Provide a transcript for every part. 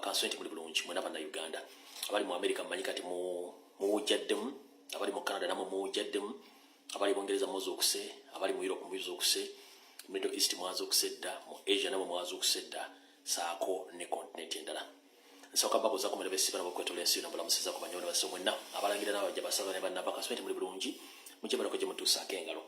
bakaswenti muli bulungi mwena bana Uganda abali mu America mmanyi kati muwujjaddemu abali mu Canada namwe muwujjaddemu abali mu Ngereza mwazo okuse abali mu Europe mwazo okuse Middle East mwazo okusedda mu Asia namwe mwazo okusedda saako ne continent endala nsoka babo za kumere besiba nabo kwetole ensi nambula musiza ku banyone baso mwenna abalangira nawo jaba basaba ne banna bakaswenti muli bulungi muje barako je mutusa kengalo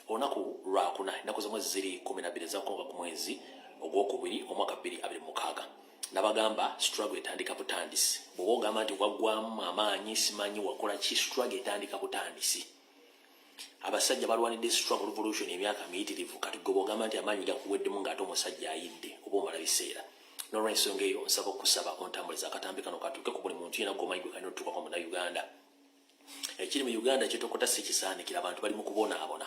onaku lwakuna ndako zomwe ziri 12 za konga ku mwezi ogwokubiri omwaka 2026 nabagamba struggle etandika butandisi boboga amanti wagwamu amaanyi simanyi wakola ki struggle etandika butandisi abasajja balwanidde struggle revolution emyaka miyitirivu kati goboga amanti amaanyi gakuweddemu ng'ate omusajja ayidde oba omala biseera n'olwensonga eyo nsaba okusaba ontambuleza akatambi kano katuuke ku buli muntu yena gwomanyi gwe kalina otutuukako mu Uganda ekiri mu Uganda ekitokota si kisaanikira abantu bali mu kubonaabona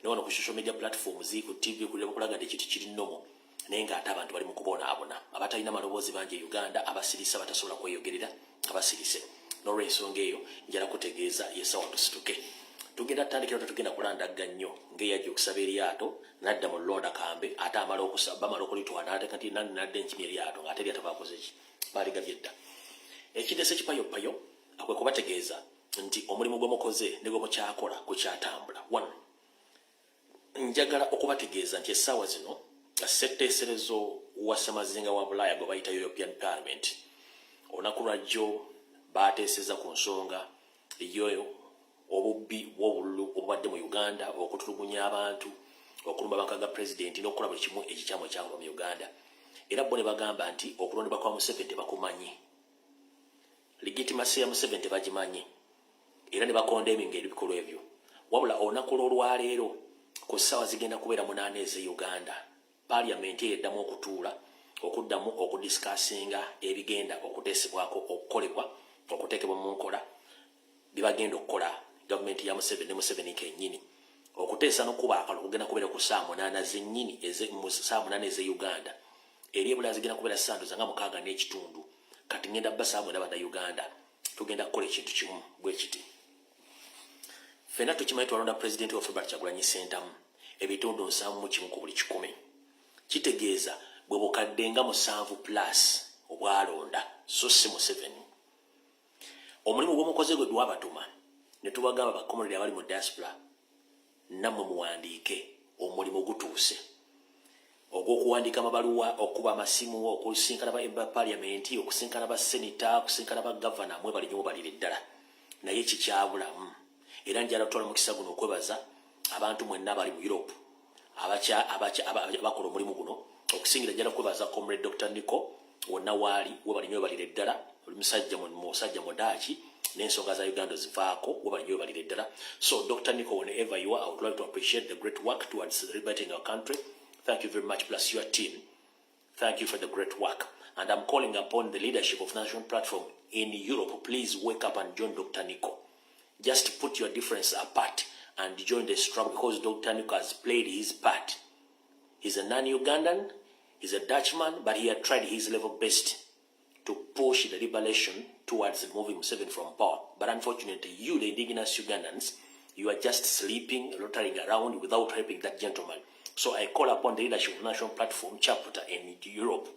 ne wano ku social media platforms ku TV kulira bakulaga nti ekintu kiri nnomo naye ng'ate abantu bali mu kubonaabona abatalina maloboozi bangi Uganda abasirisa batasobola kweyogerera abasirise n'olwensonga eyo njala kutegeeza yesawa tusituke tugenda tandikira tugenda kulandagga nnyo ng'eyajja okusaba eryato nadda mu Lord Akambe ate amala okusaba amala okulitwala ate kati nadda enkimi eryato ng'ate eryato bakoze ki baaligabye dda ekidese kipayopayo akwe kubategeeza nti omulimu gwe mukoze ne gwe mukyakola kukyatambula one njagala okubategeeza nti essaawa zino ssetteeserezo wa Ssemazinga wa Bulaaya gwe bayita European Parliament olunaku lwajjo baateeseza ku nsonga eyoyo obubbi bw'obululu obubadde mu Uganda okutulugunya abantu okulumba banka ga president n'okukola buli kimu ekikyamu ekyava mu Uganda era bo ne bagamba nti okulondebwa kwa Museveni tebakumanyi legitimacy ya Museveni tebagimanyi era ne bakondeminga ebikolwa ebyo wabula olunaku lw'olwaleero ku ssaawa zigenda kubeera 8 ez'e Uganda Parliament eddamu okutuula okuddamu okudisikasinga ebigenda okuteesebwako okukolebwa okuteekebwa mu nkola bibagenda okukola gavumenti ya Museveni ne Museveni kennyini okuteesa n'okuba akalulu kugenda kubeera ku saa 8 zennyini mu saa 8 ez'e Uganda eri ebulaya zigenda kubeera sanduza nga 6 n'ekitundu kati ngenda bba saa 8 bana Uganda tugenda kukola ekintu kimu bwe kiti ffenna tukimanyi twalonda pulezidenti waffe Kyagulanyi Ssentamu ebitundu 7 ku buli 100 kitegeeza bwe bukadde nga 7+ obwalonda so si Museveni omulimu gw'omukozi gwe gwabatuma ne tubagamba bakomolere abali mu diaspora nammwe muwandiike omulimu gutuuse ogw'okuwandiika amabaluwa okuba amasimu okusinkana ba Parliament okusinkana ba Senator okusinkana ba Governor mwe bali nyo balire ddala naye kikyabulamu era njala tutwala mukisa guno okwebaza abantu mwenna bali mu Europe abakola omulimu guno okusingira njala kwebaza Comrade Dr. Nico wonna waali we bali nyo balire ddala musajja mudaaki n'ensonga za Uganda zivaako we bali nyo balire ddala so Dr. Nico whenever you are I would like to appreciate the great work towards liberating our country. Thank you very much plus your team. Thank you for the great work. And I'm calling upon the leadership of National Platform in Europe. Please wake up and join Dr. Nico. Just put your difference apart and join the struggle because Dr. Nico has played his part. He's a non-Ugandan, he's a Dutchman, but he had tried his level best to push the liberation towards moving Museveni from power. But unfortunately, you, the indigenous Ugandans, you are just sleeping, loitering around without helping that gentleman. So I call upon the leadership of National Platform chapter in Europe.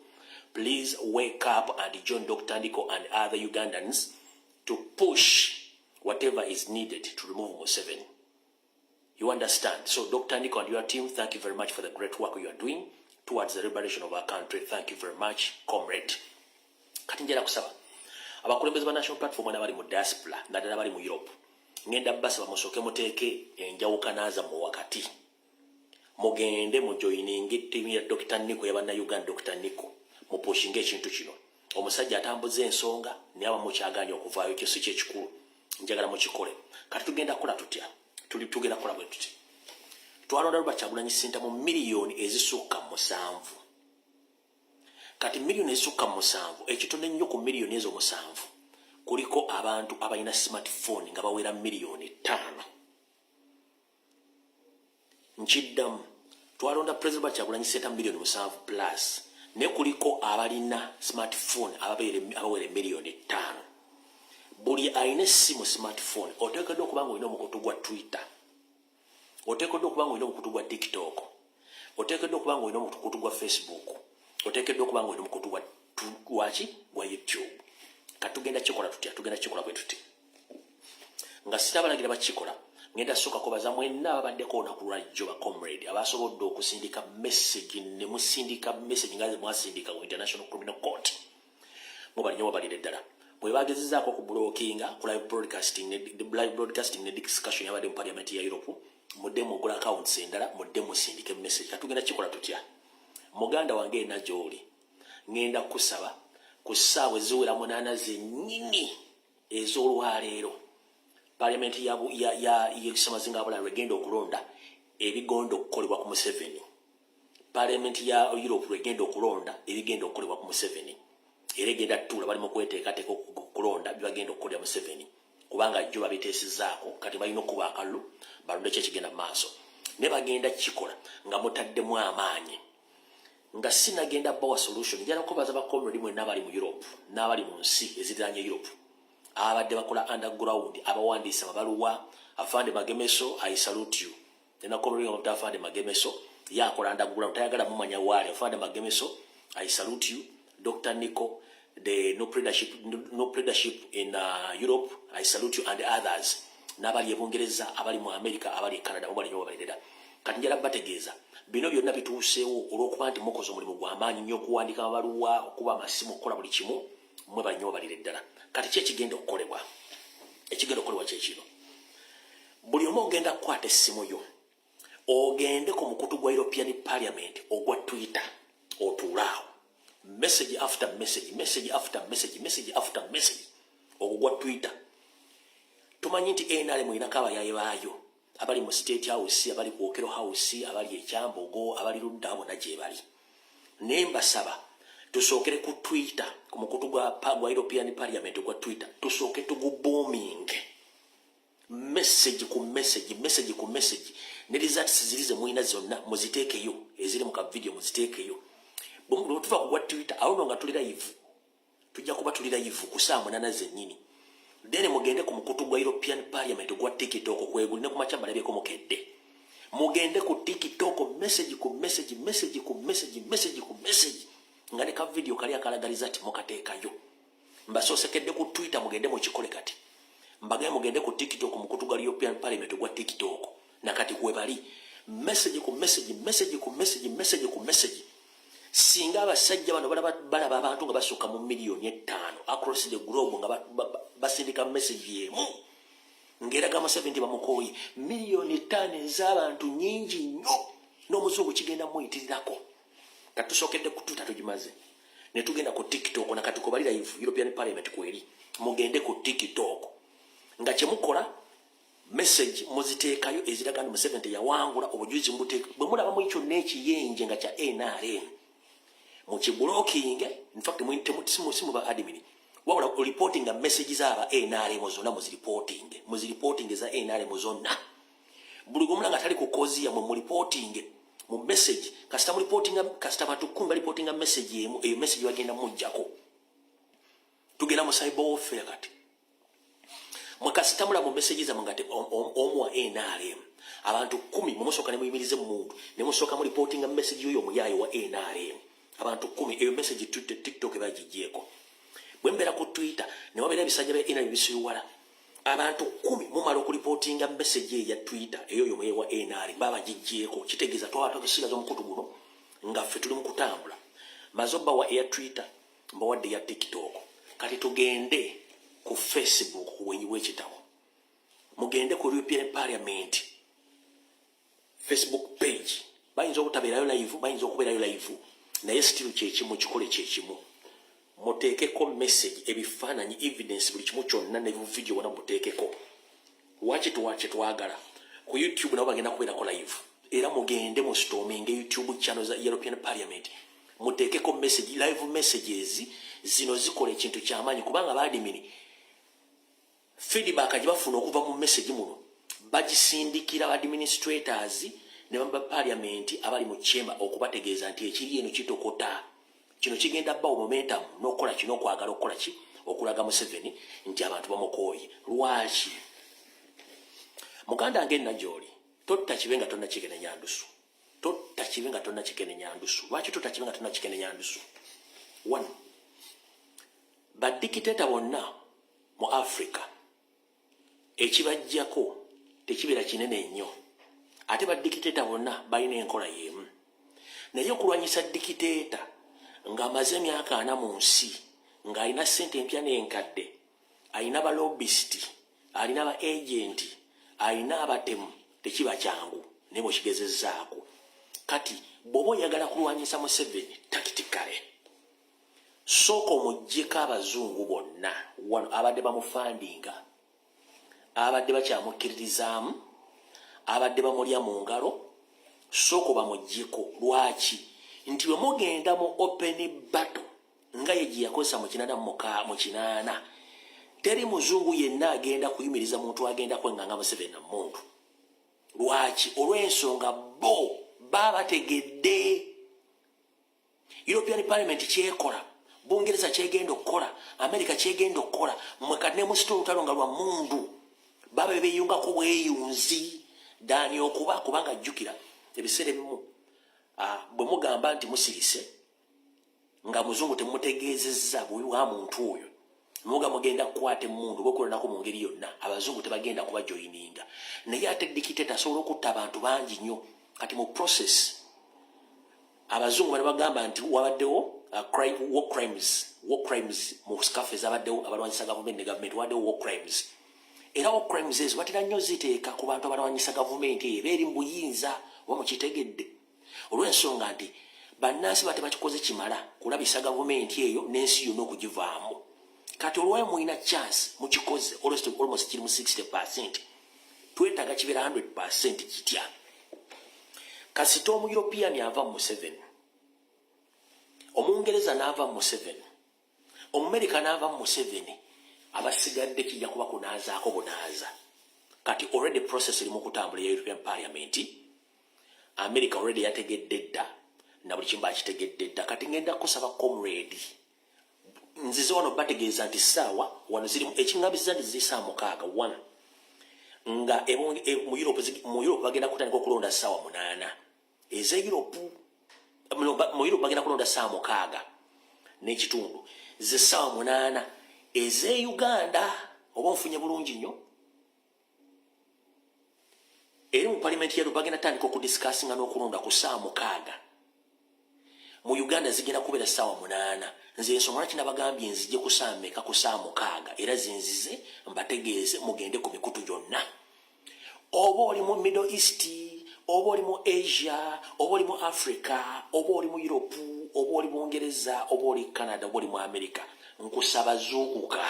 Please wake up and join Dr. Nico and other Ugandans to push whatever is needed to remove Museveni. You understand? So Dr. Nico and your team, thank you very much for the great work you are doing towards the liberation of our country. Thank you very much, comrade. Katinjera kusaba. Abakulembeze ba National Platform n'abali mu diaspora naddala bali mu Europe. Ngenda basaba musooke muteeke enjawukanaza mu wakati. Mugende mu joining team ya Dr. Nico yabanna Uganda Dr. Nico mu pushing ekintu kino omusajja atambuza ensonga ne aba mu kyaganya okuvaayo kyo si kyekikulu njagala mu kikole kati tugenda kola tutya tugenda kola bwe tuti twalonda Kyagulanyi Ssentamu miliyoni ezisukka 7 kati miliyoni ezisukka 7 ekitonde nnyo ku miliyoni ezo 7 kuliko abantu abalina smartphone nga bawera miliyoni 5 nchiddamu twalonda president Kyagulanyi Ssentamu miliyoni 7+ ne kuliko abalina smartphone abawere miliyoni 5 buli ayina simu smartphone oteekeddwa okuba nga olina omukutu gwa Twitter oteekeddwa okuba nga olina omukutu gwa TikTok oteekeddwa okuba nga olina omukutu gwa Facebook oteekeddwa okuba nga olina omukutu waki gwa YouTube katugenda chikola tutya tugenda chikola bwe tuti nga sitabalagira bakikola ngenda soka ko baza mwenna abaddeko na kulwajjo ba comrade abasobodde okusindika message ne musindika message ngaze mwasindika ku International Criminal Court mubali nyo balire ddala bwe bagezezaako ku blockinga ku live broadcasting ne discussion yabadde mu parliament ya Europe mudde mu gula accounts endala mudde musindike message katugenda chikola tutya muganda wange na joli ngenda kusaba ku ssaawa eziwera 8 zennyini ez'olwaleero parliament ya Samazinga abula regenda okulonda ebigondo okukolebwa ku Museveni parliament ya Europe regenda okulonda ebigenda okukolebwa ku Museveni era egenda ttula bali mu kweteekateeka okulonda bibagenda okukolera Museveni kubanga jjo babiteesizaako kati balina okuba akalulu balonde kye kigenda mu maaso ne bagenda kikola nga mutaddemu amaanyi nga sinagenda bawa solution njala kubaza ba comrade mwe nabali mu Europe nabali mu nsi eziranye Europe abadde bakola underground abawandiisa mabaluwa afande Magemeso I salute you nena comrade wa afande Magemeso yakola underground tayagala mumanya wali afande Magemeso I salute you Dr. Nico the no leadership in Europe I salute you and others nabali ebungereza abali mu America abali Canada mubali nyo balireda kati njala bategeeza bino byonna bituuseewo olw'okuba nti mukoze omulimu gw'amaanyi nnyo okuwandika amabaluwa okuba amasimu okukola buli kimu mwe bali nnyo balire ddala kati ki ekigenda okukolebwa kyekino buli omu ogenda kukwata essimu yo ogende ku mukutu gwa European Parliament ogwa Twitter otuulaawo message after message ogwo gwa Twitter tumanyi nti NRM inako abayaye baayo abali mu State House abali ku Okero House abali ekyambogo abali ludda abona gye bali nemba saba tusookere ku Twitter ku mukutu gwa European Parliament gwa Twitter tusooke tugubooming message ku message ne results zirize muina zonna muziteekeyo eziri mu ka video muziteekeyo bwe tuva ku gwa Twitter awo nga tuli live tujja kuba tuli live ku saa 8 zennyini dene mugende ku mukutu gwa European Parliament gwa TikTok kwegulina ku machamba labyeko mukedde mugende ku TikTok message ngane ka video kali akalagaliza ati mukateekayo mbasoosekedde ku Twitter mugende mu kikole kati mbagaye mugende ku TikTok mukutu gwa European Parliament gwa TikTok nakati kwe bali message singa abasajja bano balaba abantu nga basukka mu miliyoni 5 across the globe nga basindika message yemu ngeraga mu 70 bamukoyi miliyoni 5 ez'abantu nyingi nnyo n'omuzungu kigenda muyitirirako katusokedde ku Twitter tugimaze ne tugenda ku TikTok nakati ko bali live European Parliament kweri mugende ku TikTok nga kyemukola message muziteekayo eziraga mu 70 yawangula obujuzi mbuteeka bwe mulaba mu ekyo n'ekiyenje nga kya NRM mukiblocking in fact simu ba admin wabula reporting a messages aba NRM zonna muziriporting za NRM zonna buli gomula nga tali ku kozi ya mu reporting mu message customer reporting customer tukumba reporting a message yemu eyo message wagenda mujjako tugenda mu cyber warfare kati mu customer mu messages amangate omwa NRM abantu 10 mumusoka ne muyimirize mu muntu ne musoka mu reporting a message yo muyayo wa NRM abantu 10 eyo message TikTok bagigyeko bwembera ku Twitter ne wabera bisajja be NRM bisuwala abantu 10 mumalo ku reporting a message ya Twitter eyo yo mwe wa NRM baba gigyeko kitegeza twata kusigaza omukutu guno nga ffe tuli mu kutambula mazoba wa ya Twitter mbawadde ya TikTok kati tugende ku Facebook wenyiwe ekitabo mugende ku European Parliament Facebook page bayinza okutaberayo live naye still kyekimu kikole kyekimu muteekeko message ebifaananyi evidence buli kimu kyonna ne video wona muteekeko wachi twagala ku YouTube nabo bagenda kubeerako live era mugende mu storming YouTube channel za European Parliament muteekeko message live messages zino zikole ekintu ky'amaanyi kubanga baadimini feedback ajibafuna okuva mu message muno bagisindikira administrators ne bamba parliament abali mu chamber okubategeeza nti ekiri eno kitokota kino kigenda bawo momentum nokola kino kwagala okola ki okulaga mu 7 nti abantu bamukoyi lwaki muganda ngenda joli totta kibenga tonna kigene nyandusu lwaki totta kibenga tonna kigene nyandusu 1 badikiteta bonna mu Africa ekibajjako tekibeera kinene nnyo, ate badikiteta bonna balina enkola y'emu. Naye okulwanyisa dikiteta ng'amaze emyaka 4 mu nsi, ng'alina ssente empya n'enkadde, alina balobisiti, alina ba agenti, alina abatemu, tekiba kyangu ne bw'okigezezzaako. Kati bw'oba oyagala kulwanyisa Museveni tactically, sooka omuggyeko abazungu bonna wano abadde bamufandinga, abadde bakyamukkiririzaamu, abadde bamulya mu ngalo, sooka bamuggyeko. Lwaki? Nti bwe mugenda mu open battle nga ye gye yakozesa mu 8 teri muzungu yenna agenda kuyimiriza muntu agenda kwenganga Museveni na muntu. Lwaki? Olw'ensonga bo baba bategedde European Parliament kyekola, Bungereza kyegenda okukola, America kyegenda okukola, mweka ne musito olutalonga lwa mundu baba beyungako bweyunzi dani okuba kubanga jjukira ebiseera ebimu bwe mugamba nti musirise nga muzungu temutegeezezza bubi bwa muntu oyo, muga mugenda kukwata emundu bwekulonako mu ngeri yonna, abazungu tebagenda kuba joininga. Naye ate dikiteta asobola okutta abantu bangi nnyo. Kati mu process abazungu bano bagamba nti wabaddewo war crimes mu scafe zabaddewo abalwanyisa gavumenti ne gavumenti, wabaddewo war crimes. Era war crimes ezo batera nnyo ziteeka ku bantu abalwanyisa gavumenti eyo beeri mu buyinza oba mukitegedde, olw'ensonga nti bannansi bate bakikoze kimala kulabisa gavumenti eyo n'ensi yonna okugivaamu. Kati olwayo mulina chance mukikoze almost kiri mu 60%, twetaaga kibeera 100% kitya. Kasita omu European ava mu Museveni, Omungereza n'ava mu Museveni, Omumerika n'ava mu Museveni, abasigadde kijja kuba kunaazaako bunaaza. Kati already process eri mu kutambula ya European Parliament, America already yategedde dda na buli kimu bakitegedde dda. Kati ngenda kusaba comrade nzize wano bategeeza nti ssaawa wano zirimu ekiŋŋabiza nti ziri 6:1 nga mu Europe bagenda kutandika okulonda ssaawa 8 eze Europe. Mu Europe bagenda kulonda ssaawa 6 n'ekitundu, ze ssaawa 8 eze Uganda. Oba nfunye bulungi nnyo. Eri mu parliament ya bagenda tandika okudiscussinga n'okulonda ku ssaawa 6. Mu Uganda zigenda kubeera ssaawa 8. Nze ensonga lwaki nabagambye nzije kusaameka ku ssaawa 6 era zinzize mbategeeze mugende ku mikutu gyonna. Oba oli mu Middle East, oba oli mu Asia, oba oli mu Africa, oba oli mu Europe, oba oli mu Bungereza, oba oli Canada, oba oli mu America, nkusaba zuukuka.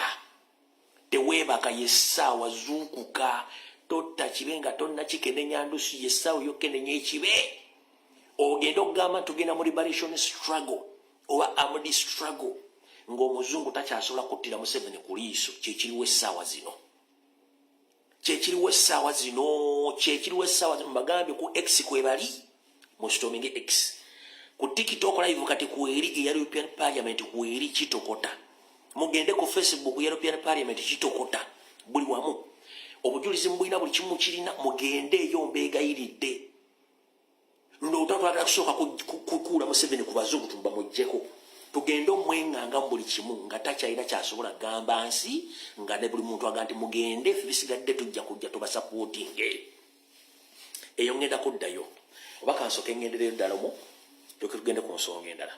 Teweebaka yessaawa zuukuka. Totta kibe nga tonna kikenenya ndusu, yessaawa yokenenya ekibe. Ogenda okugamba tugenda mu liberation struggle oba armed struggle ng'omuzungu takyasobola kuttira Museveni ku liiso. Kyekiriwo essaawa zino, kyekiriwo essaawa zino, kyekiriwo essaawa zino. Mbagambye ku X kwebali mu storming X, ku TikTok live kati kweri eya European Parliament kweri kitokota. Mugende ku Facebook ya European Parliament kitokota buli wamu. Obujulizi mbulina buli kimu kirina, mugende eyo mbeegayiridde. N'otatwagala kusooka kukuula Museveni ku bazungu tumba muggyeko. Tugende omwenganga mu buli kimu nga takyalina kyasobola gamba nsi nga ne buli muntu aga nti mugende bisigadde tujja kujja tubasapootinge. Eyo ngenda kuddayo oba kansooke ngendereyo ddala omwo toke tugende ku nsonga endala.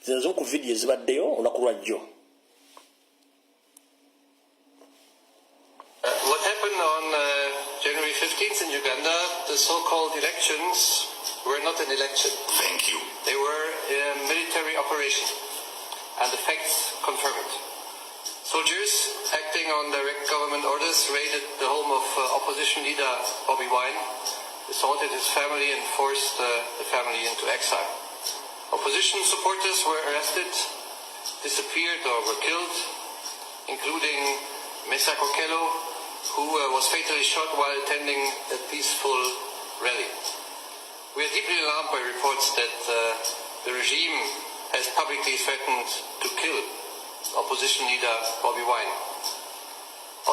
Zenzo ku video ezibaddeyo olunaku lwa jjo. What happened on January 15th in Uganda, the so-called elections, were not an election. Thank you. They were a military operation, and the facts confirm it. Soldiers, acting on direct government orders, raided the home of opposition leader Bobby Wine, assaulted his family and forced the family into exile. Opposition supporters were arrested, disappeared or were killed, including Mesa Kokelo, who was fatally shot while attending a peaceful rally. We are deeply alarmed by reports that the regime has publicly threatened to kill opposition leader Bobby Wine.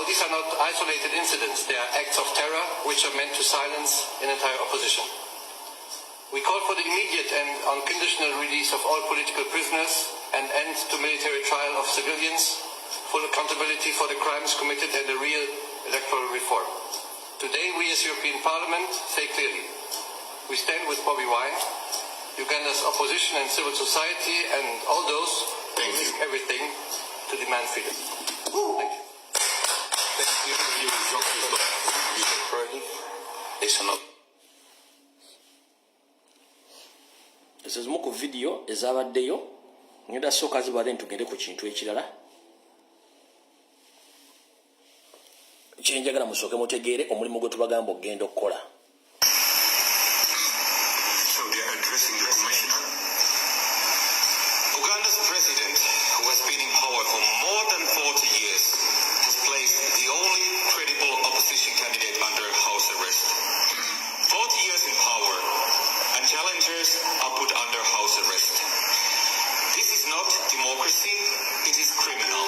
All these are not isolated incidents. They are acts of terror which are meant to silence an entire opposition. We call for the immediate and unconditional release of all political prisoners and end to military trial of civilians, full accountability for the crimes committed and a real electoral reform. Today, we as European Parliament say clearly, we stand with Bobi Wine, Uganda's opposition and civil society, and all those who risk everything to demand freedom. Thank you. Ezo ku video ezabaddeyo ngenda sooka zibale ntugende ku kintu ekirala kyenjagala musooke mutegeere omulimu gwe tubagamba okugenda okukola. So they are addressing the commissioner. Uganda's president, who has been in power for more than 40 years, has placed the only credible opposition candidate under house arrest. 40 years in power, and challengers are put under house arrest. This is not democracy, it is criminal.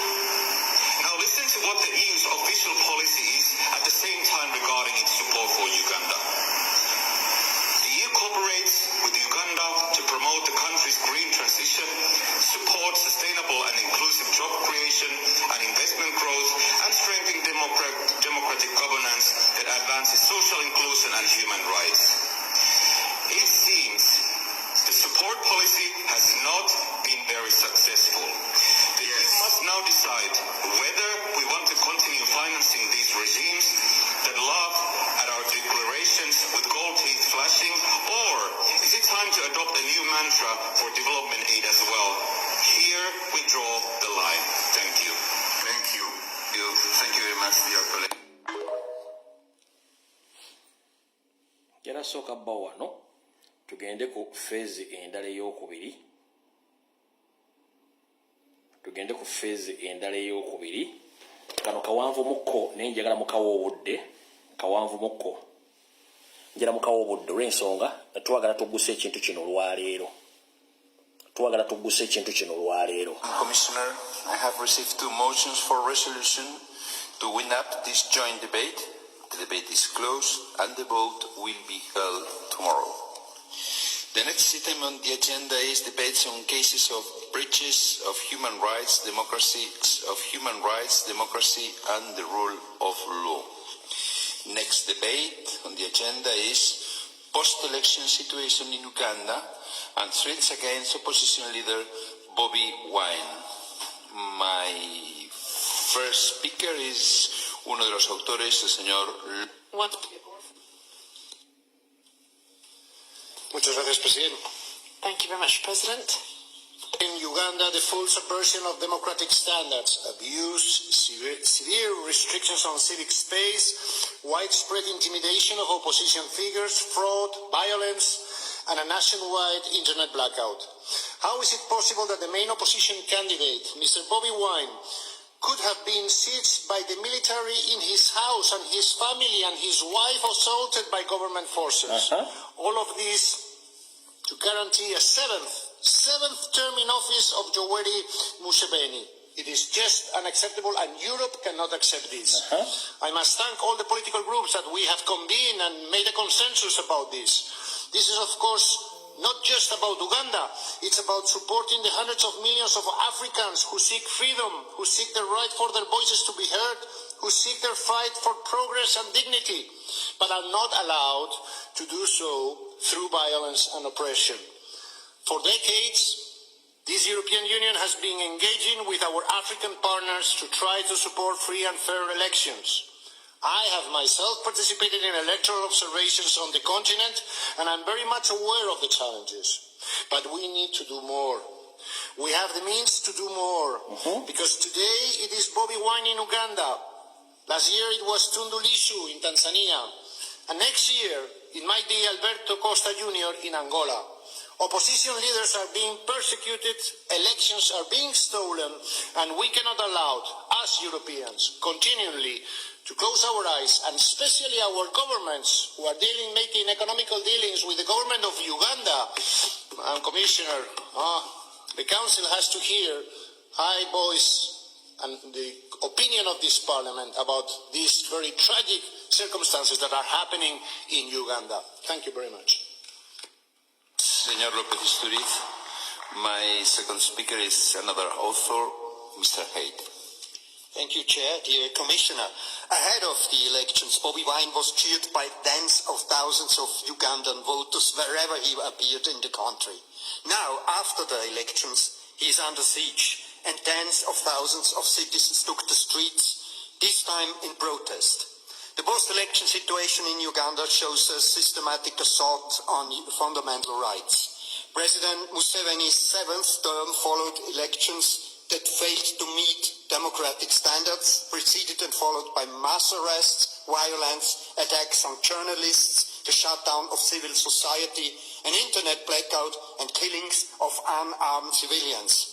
Now listen to what the EU's official policy is at the same time regarding its support for Uganda. The EU cooperates with Uganda to promote the country's green transition, support sustainable and inclusive job creation and investment growth, and strengthen democratic governance that advances social inclusion and human rights. It seems the support policy has not been very successful. The EU must now decide whether we want to continue financing these regimes that laugh at our declarations with gold teeth flashing, or is it time to adopt a new mantra for development aid as well? Here we draw the line. Thank you. Thank you. Thank you very much, dear colleague. Jara soka bawano tugende ku phase endala ey'okubiri. Tugende ku phase endala ey'okubiri. Kano kawanvu mukko nenjagala mukawoowodde. Kawanvu mukko. Njala mukawoowodde olw'ensonga twagala tugguse ekintu kino olwaleero. Commissioner, I have received 2 motions for resolution to wind up this joint debate. The debate is closed and the vote will be held tomorrow. The next item on the agenda is debates on cases of breaches of human rights, democracy, and the rule of law. Next debate on the agenda is post-election situation in Uganda and threats against opposition leader Bobi Wine. My first speaker is uno de los autores, el señor. Muchas gracias, President. Thank you very much, President. In Uganda, the full subversion of democratic standards, abuse, severe restrictions on civic space, widespread intimidation of opposition figures, fraud, violence, and a nationwide internet blackout. How is it possible that the main opposition candidate, Mr. Bobi Wine, could have been seized by the military in his house and his family and his wife assaulted by government forces? All of this to guarantee a seventh term in office of Yoweri Museveni. It is just unacceptable, and Europe cannot accept this. I must thank all the political groups that we have convened and made a consensus about this. This is, of course, not just about Uganda. It's about supporting the hundreds of millions of Africans who seek freedom, who seek the right for their voices to be heard, who seek their fight for progress and dignity, but are not allowed to do so through violence and oppression. For decades, this European Union has been engaging with our African partners to try to support free and fair elections. I have myself participated in electoral observations on the continent, and I'm very much aware of the challenges. But we need to do more. We have the means to do more, because today it is Bobi Wine in Uganda. Last year it was Tundu Lissu in Tanzania. And next year it might be Alberto Costa Jr. in Angola. Opposition leaders are being persecuted, elections are being stolen, and we cannot allow, as Europeans, continually to close our eyes, and especially our governments who are making economical dealings with the government of Uganda. Commissioner, the Council has to hear high voice and the opinion of this Parliament about these very tragic circumstances that are happening in Uganda. Thank you very much. Señor López Isturiz, my second speaker is another author, Mr. Haid. Thank you, Chair. Dear Commissioner, ahead of the elections, Bobi Wine was cheered by tens of thousands of Ugandan voters wherever he appeared in the country. Now, after the elections, he is under siege, and tens of thousands of citizens took the streets, this time in protest. The post-election situation in Uganda shows a systematic assault on fundamental rights. President Museveni's seventh term followed elections that failed to meet democratic standards, preceded and followed by mass arrests, violence, attacks on journalists, the shutdown of civil society, an internet blackout, and killings of unarmed civilians.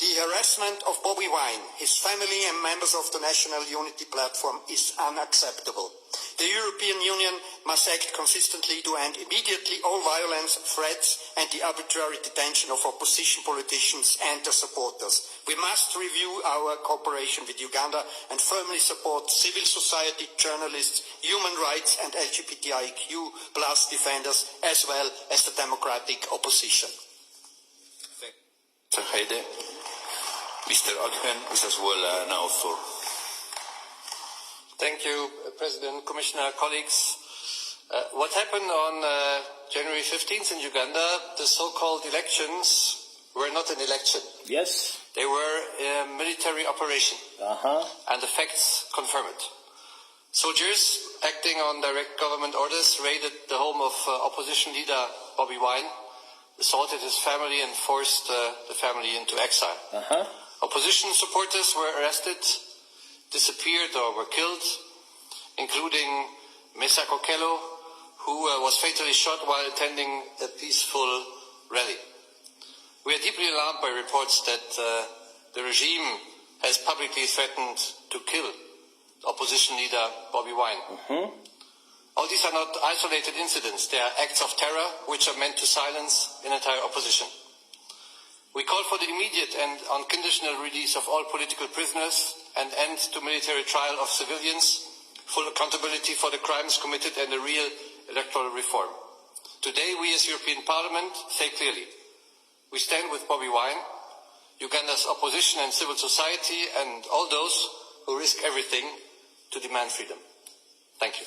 The harassment of Bobi Wine, his family and members of the National Unity Platform is unacceptable. The European Union must act consistently to end immediately all violence, threats and the arbitrary detention of opposition politicians and their supporters. We must review our cooperation with Uganda and firmly support civil society, journalists, human rights and LGBTIQ plus defenders as well as the democratic opposition. Mr. Haide, Mr. Ogden is as well an author. Thank you, President, Commissioner, colleagues. What happened on January 15th in Uganda, the so-called elections, were not an election. Yes. They were a military operation. And the facts confirm it. Soldiers, acting on direct government orders, raided the home of opposition leader Bobi Wine, assaulted his family and forced the family into exile. Opposition supporters were arrested, disappeared or were killed, including Mesa Kokelo, who was fatally shot while attending a peaceful rally. We are deeply alarmed by reports that the regime has publicly threatened to kill opposition leader Bobi Wine. All these are not isolated incidents. They are acts of terror which are meant to silence an entire opposition. We call for the immediate and unconditional release of all political prisoners, and end to military trial of civilians, full accountability for the crimes committed and a real electoral reform. Today, we as European Parliament say clearly, we stand with Bobi Wine, Uganda's opposition and civil society, and all those who risk everything to demand freedom. Thank you.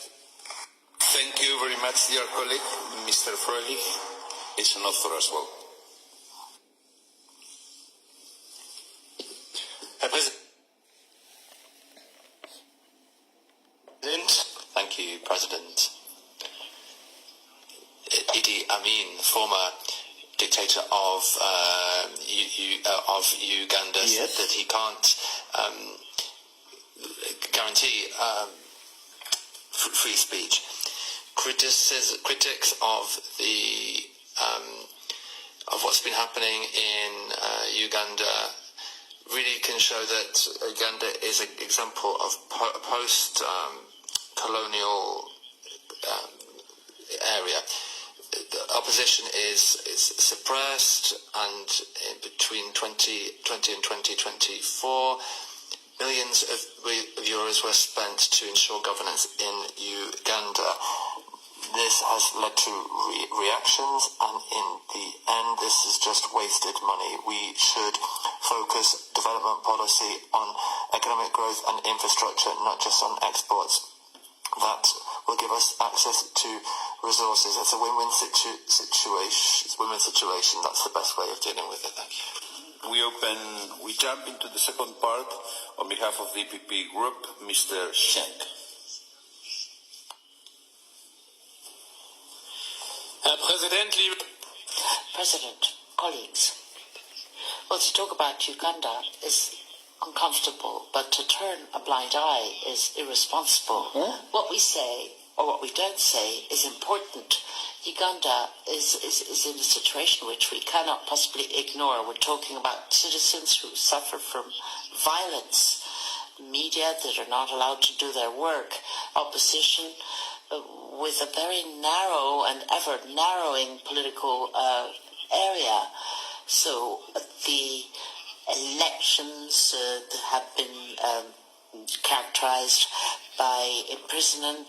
Thank you very much, dear colleague. Mr. Froelich is an author as well. Thank you, President. Idi Amin, former dictator of Uganda, said that he can't guarantee free speech. Critics of the of what's been happening in Uganda really can show that Uganda is an example of post-colonial area. The opposition is suppressed, and in between 2020 and 2024, millions of euros were spent to ensure governance in Uganda. This has led to reactions, and in the end, this is just wasted money. We should focus development policy on economic growth and infrastructure, not just on exports. That will give us access to resources. It's a win-win situation. It's a win-win situation. That's the best way of dealing with it. Thank you. We jump into the second part on behalf of the EPP group, Mr. Schenk. President, colleagues, well, to talk about Uganda is uncomfortable, but to turn a blind eye is irresponsible. What we say, or what we don't say, is important. Uganda is in a situation which we cannot possibly ignore. We're talking about citizens who suffer from violence, media that are not allowed to do their work, opposition with a very narrow and ever narrowing political area. So the elections that have been characterized by imprisonment.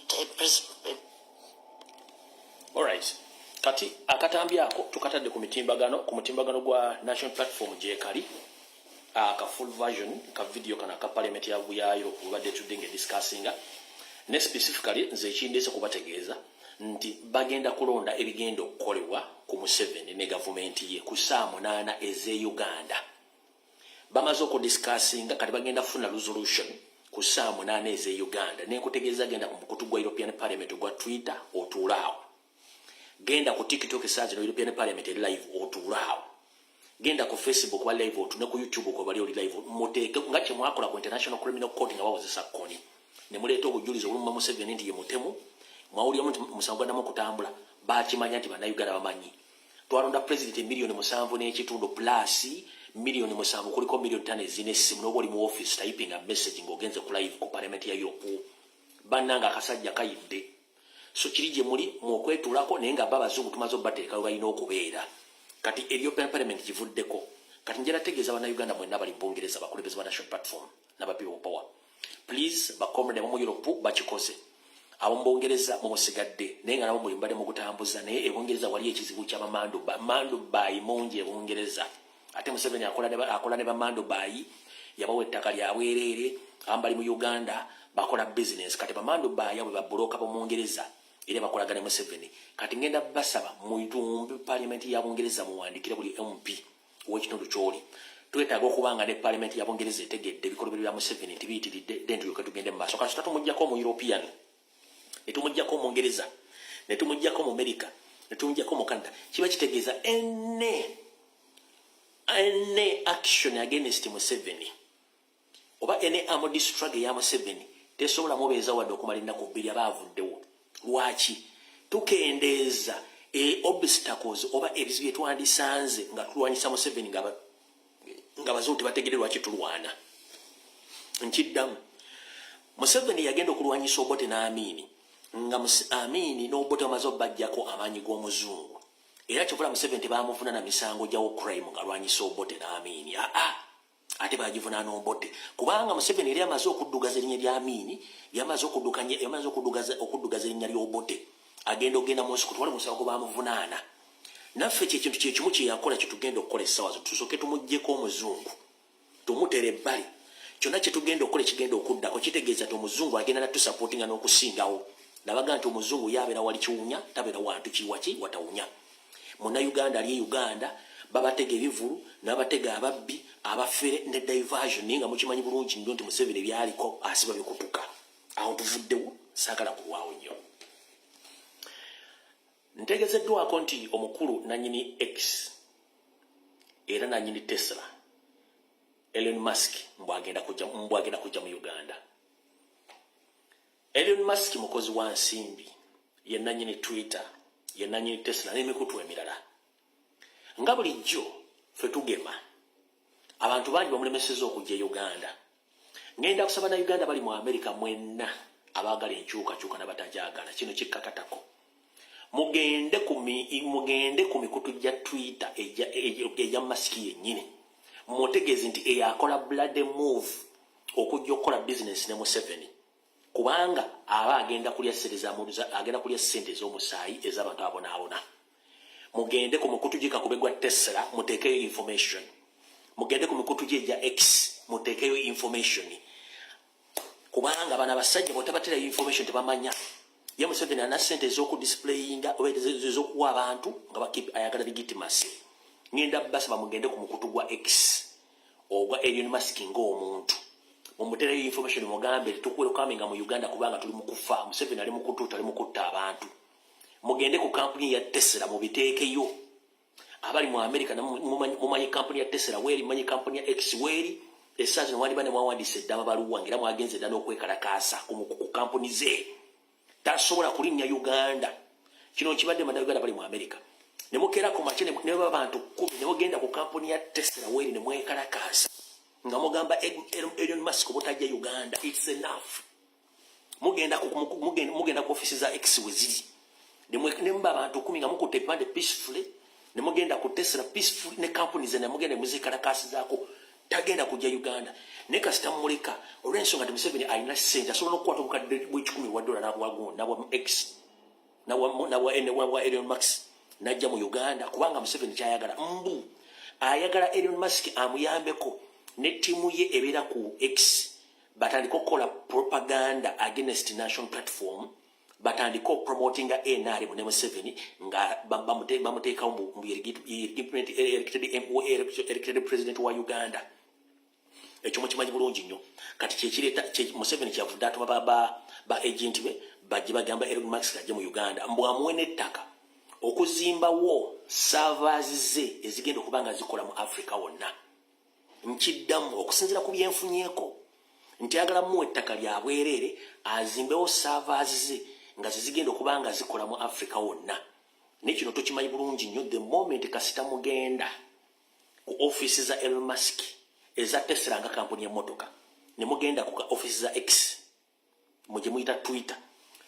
All right. Kati akatambyako tukatadde ku mutimbagano gwa National Platform je kali ka full version ka video kana ka parliament ya Europe ubadde tudinge discussinga ne specifically nze ekindese kubategeeza nti bagenda kulonda ebigenda okukolebwa ku Museveni ne government ye ku saa 8 eze Uganda bamaze okudiscussinga kati bagenda funa resolution ku saa 8 eze Uganda ne kutegeeza genda ku mukutu gwa European Parliament gwa Twitter otulaawo genda ku TikTok saazi no European Parliament live otulaawo genda ku Facebook wa live otu ne ku YouTube ko bali oli live muteke ngache mwakola ku International Criminal Court nga bawozesa koni ne muleeta obujulizo bulumba Museveni nti ye mutemu mwawulya musango na mukutambula bakimanya nti bana Uganda bamanyi twalonda president milioni 7 n'ekitundu plus milioni 7 kuliko milioni 5 ezine simu n'obuli mu office typing a message ngogenze ku live ku Parliament ya Europe bannanga akasajja kayidde so kirije muri mwokwetulako naye nga babazungu tumaze obateeka balina okubeera kati European Parliament kivuddeko kati njera tegeeza bana Uganda mwenna bali Bungereza bakulembeze ba National Platform n'aba People Power please bakomrade mu Europe bakikoze abo Bungereza mu musigadde naye nga nabo muli mbadde mu kutambuza naye Bungereza wali ekizibu kya Mando Bayi monje Bungereza ate Museveni akola ne ba Mando Bayi yabawe ettaka lya bwerere ambali mu Uganda bakola business kati ba Mando Bayi abo babloka bo Bungereza ile bakolagane Museveni kati ngenda basaba mu itumbi parliament ya Bungereza muwandikire buli MP w'ekitundu kyoli twetaaga okubanga ne parliament ya Bungereza etegedde bikolobero bya Museveni tibiyitiridde dentu yoka tugende mu maaso kati tutamujjako mu European netumujjako mu Bungereza netumujjako mu America netumujjako mu Canada kiba kitegeeza ene action against Museveni oba ene armed struggle ya Museveni tesobola mubeeza wadde okumalinda ku bbiri abavuddewo lwaki tukendeeza obstacles oba ebizibu byetwandisanze nga tulwanyisa Museveni nga bazungu tebategedde lwaki tulwana nkiddamu Museveni yagenda okulwanyisa Obote n'Amini nga Amini n'Obote bamaze obbajjako amaanyi g'omuzungu era kivula Museveni tebamuvuna na misango gyawo crime nga alwanyisa Obote n'Amini ate bagivuna n'Obote kubanga Museveni yali amaze okuddugaza erinnya lya Amini yamaze okuddugaza erinnya ly'Obote agenda mu nsiko twali musawo bamuvunaana naffe kintu kyekimu kye yakola kitugenda okukola essaawa zo tusooke tumuggyeko omuzungu tumutere ebbali kyonna kye tugenda okukola ekigenda okuddako kitegeeza nti omuzungu agenda natusapootinga n'okusingawo nabaga nti omuzungu yabeera wali kiwunya tabeera wantu kiwaki watawunya Munnayuganda ali Uganda babatega ebivulu n'abatega ababbi abafere ne diversion nga mukimanyi bulungi nnyo nti Museveni byaliko asiba bikutuka awo tuvuddewo saagala kulwawo nnyo ntegezeddwako nti omukulu nanyini X era nanyini Tesla Elon Musk mbwagenda kujja mu Uganda Elon Musk mukozi wa nsimbi ye nanyini Twitter ye nanyini Tesla n'emikutu emirala nga bulijjo ffe tugema abantu bangi bamulemesezza okujja Uganda ngenda kusaba na Uganda bali mu America mwenna abaagala enkyukakyuka n'abatajagala kino kikkakatako mugende ku mikutu gya Twitter eja Musk yennyini mutegeezi nti eyakola blood move okujja okukola business ne Museveni kubanga aba agenda kulya ssente ez'omusaayi ez'abantu abonaabona mugende ku mikutu gikakubegwa Tesla muteekeyo information mugende ku mikutu gya X muteekeyo information kubanga bana basajja botabatera information tebamanya ye Museveni ana ssente ez'okudisplayinga oba ez'okuwa abantu nga bakeep ayagala legitimacy ngenda basaba mugende ku mukutu gwa X ogwa Elon Musk ng'omuntu mumutereyo information mugambe tukwero kaminga mu Uganda kubanga tuli mukufa Museveni ali mukututa ali mukutta abantu mugende ku kampuni ya Tesla mubiteekeyo abali mu America mumanyi kampuni ya Tesla weri manyi kampuni ya X weri esaazi no wali bane mwawandise ddama baluwa ngira mwagenze ddala okwekalakaasa ku kampuni ze tasobola kulinnya Uganda kino kibadde mu Uganda bali mu America ne mukera ku machine ne babantu 10 ne mugenda ku kampuni ya Tesla weri ne mwekalakaasa nga mugamba Elon Musk botajja Uganda it's enough mugenda ku office za X weziri ne mba abantu 10 nga mukutte pande peacefully ne mugenda ku Tesla peacefully ne companies ne mugenda muzikalakaasi zaako tagenda kujja Uganda ne kasita muleka olw'ensonga Museveni alina ssente asobola okukwata obukadde bw'ekikumi bwa dola n'abwa X n'abwa Elon Musk najja mu Uganda kubanga Museveni kyayagala ayagala Elon Musk amuyambeko ne ttiimu ye ebeera ku X batandika okukola propaganda against national platform batandika okupromotinga NRM ne Museveni nga bamuteekawo mu elected president wa Uganda. Ekyo mukimanyi bulungi nnyo kati kyekireeta Museveni kyavudde atuma ba agent be bajje bagamba Elon Musk ajje mu Uganda mbwamuwe n'ettaka okuzimbawo servers ze ezigenda okuba nga zikola mu Africa wonna. Nkiddamu okusinziira ku byenfunyeko nti ayagala muwe ettaka lya bwereere azimbewo servers ze nga zigenda okuba nga zikola mu Africa wonna. Nekino tokimanyi bulungi nnyo the moment kasita mugenda ku office za Elon Musk eza Tesla nga kampuni y'emmotoka ne mugenda ku office za X muje muyita Twitter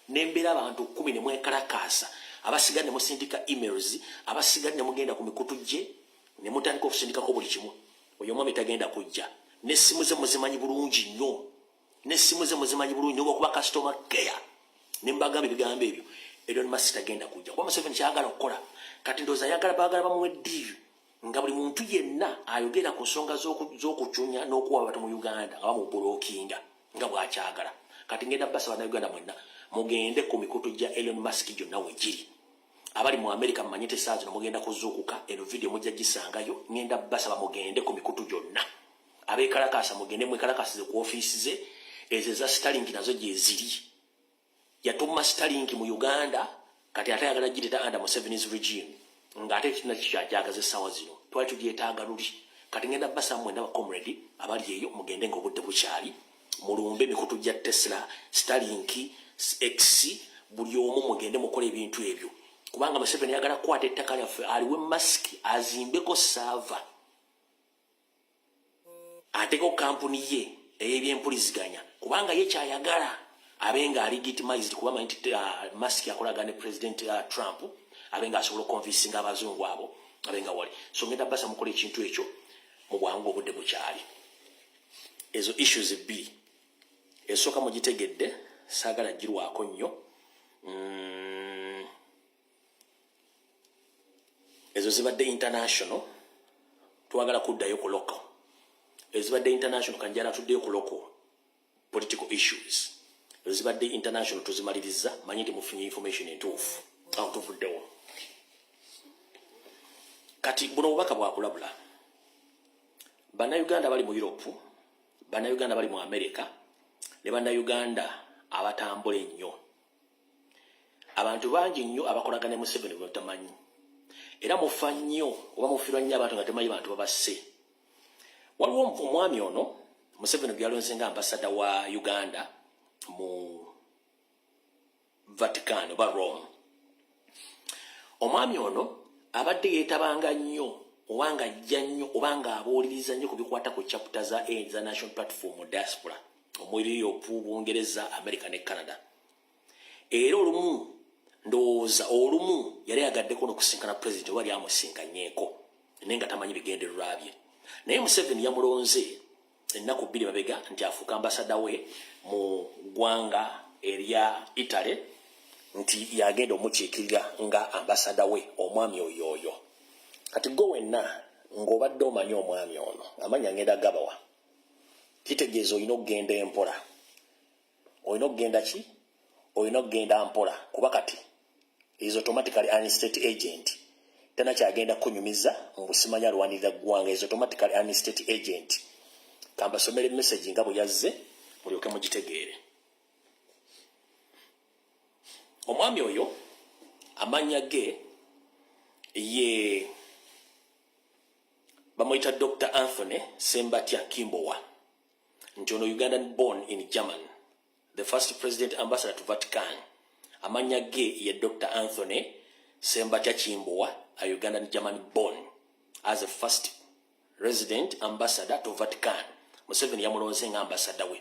n'embeera abantu 10 ne mwekalakaasa abasigadde ne musindika emails abasigadde ne mugenda ku mikutu gye ne mutandika okusindikako buli kimu oyo mwami tagenda kujja n'essimu ze muzimanyi bulungi nnyo okuba customer care ne mbagambe ebigambo ebyo Elon Musk tagenda kujja kuba Museveni kyagala okukola kati ndooza ayagala baagala bamuwe ddiivu nga buli muntu yenna ayogera ku nsonga z'okucunya n'okuwa abantu mu Uganda nga bamubulookinga nga bw'akyagala. Kati ngenda basa bannayuganda mwenna mugende ku mikutu gya Elon Musk gyonna we giri abali mu America mumanyite saa zino mugenda kuzuukuka eno video mujja gisangayo ngenda basa bamugende ku mikutu gyonna abeekalakaasa mugende mwekalakaasize ku ofiisi ze ezo za Starlink nazo gye ziri yatuma Starlink mu Uganda kati ate ayagala gireta under Museveni's regime nga ate ekina kikyajagaza essaawa zino twali tugyetaaga luli kati ngenda basa mwenda ba comrade abali eyo mugende ng'obudde bukyali mulumbe mikutu gya Tesla Starlink X buli omu mugende mukola ebintu ebyo kubanga Museveni yagala kukwata ettaka lyaffe aliwe Musk azimbeko server ateko kampuni ye ey'ebyempuliziganya kubanga ye kyayagala abenga legitimized kubanga nti Musk akolaga ne President Trump abenga asobola convincing abazungu abo abenga wali so ngenda basa mukola ekintu ekyo mu bwangu obudde bukyali ezo issues ebbiri esooka mugitegedde saagala girwako nnyo ezo zibadde international twagala kuddayo ku local ezibadde international kanjala tuddeyo ku local political issues ezibadde international tuzimaliriza manyi nti mufunye information entuufu awo tuvuddewo kati buno obubaka bwakulabula bannayuganda bali mu Europe bannayuganda bali mu America ne bannayuganda abatambula ennyo abantu bangi nnyo abakolagana ne Museveni bwe tamanyi era mufa nnyo oba mufiirwa nnyo abantu nga temanyi bantu babasse waliwo omwami ono Museveni gwe yalonze nga ambasada wa Uganda mu Vatican oba Rome omwami ono abadde yeetabanga nnyo obanga ajja nnyo obanga abuuliriza nnyo ku bikwata ku chapter za National Platform mu diaspora omuli Europe Bungereza America ne Canada era olumu ndowooza olumu yali agaddeko n'okusinkana president wali amusinkanyeeko naye nga tamanyi bigendererwa bye naye Museveni yamulonze ennaku 2 mabega nti afuuka ambasada we mu ggwanga erya Italy nti yagenda omukiikirira nga ambasada we omwami oyo kati gwe wenna ng'obadde omanyi omwami ono amanya ngenda gabawa kitegeeza olina okugenda empola olina okugenda ki olina okugenda mpola kuba kati is automatically an state agent tena kyagenda kunyumiza mu busimanya alwanirira ggwanga is automatically an state agent kambasomere message nga bwe yazze mulyoke mugitegeere omwami oyo amanya ge ye bamuyita Dr. Anthony Sembatya Kimbowa nti ono Ugandan born in Germany the first president ambassador to Vatican amanya ge ye Dr. Anthony Sembatya Kimbowa a Ugandan German born as the first resident ambassador to Vatican Museveni yamulonze nga ambassador we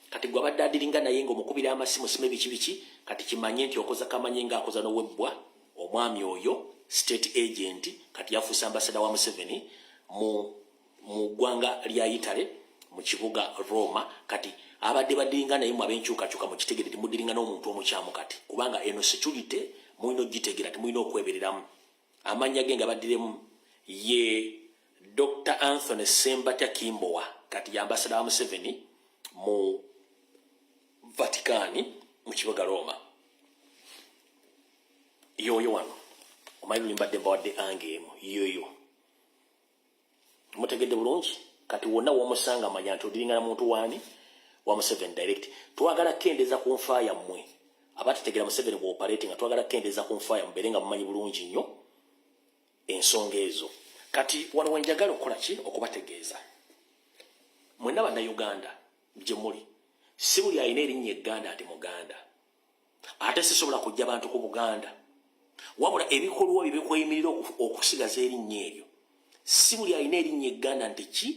kati gwe abadde adiringa naye ng'omukubira amasimu sime biki kati kimanye nti okoza kamanye ng'akoza n'owebbwa omwami oyo state agent kati yafuuse ambassador wa Museveni mu mu ggwanga lya Italy mu kibuga Roma kati abadde badiringa naye mu abenkyukakyuka mu kitegere temudiringa n'omuntu omukyamu kati kubanga eno security mulina ogitegera temulina okwebereramu amannya ge nga baddiremu ye Dr. Anthony Sembatya Kimbowa kati ya ambassador wa Museveni mu Vaticani mu kibuga Roma yoyo wano omanyi limbadde mbawadde angeemu yoyo mutegedde bulungi kati wonna womusanga amanya nti odiringana muntu wani wa Museveni direct twagala kendeza ku nfa yammwe abatetegera Museveni bwo operating twagala kendeza ku nfa yammwe berenga mumanyi bulungi nnyo ensonga ezo kati wano wenjagala okukola ki okubategeeza mwenna bannayuganda gye muli si buli alina erinnya egganda ati muganda ate sisobola kujja bantu ku Buganda wabula ebikolwa bye bikweyimirira okusigaza erinnya eryo si buli alina erinnya egganda nti ki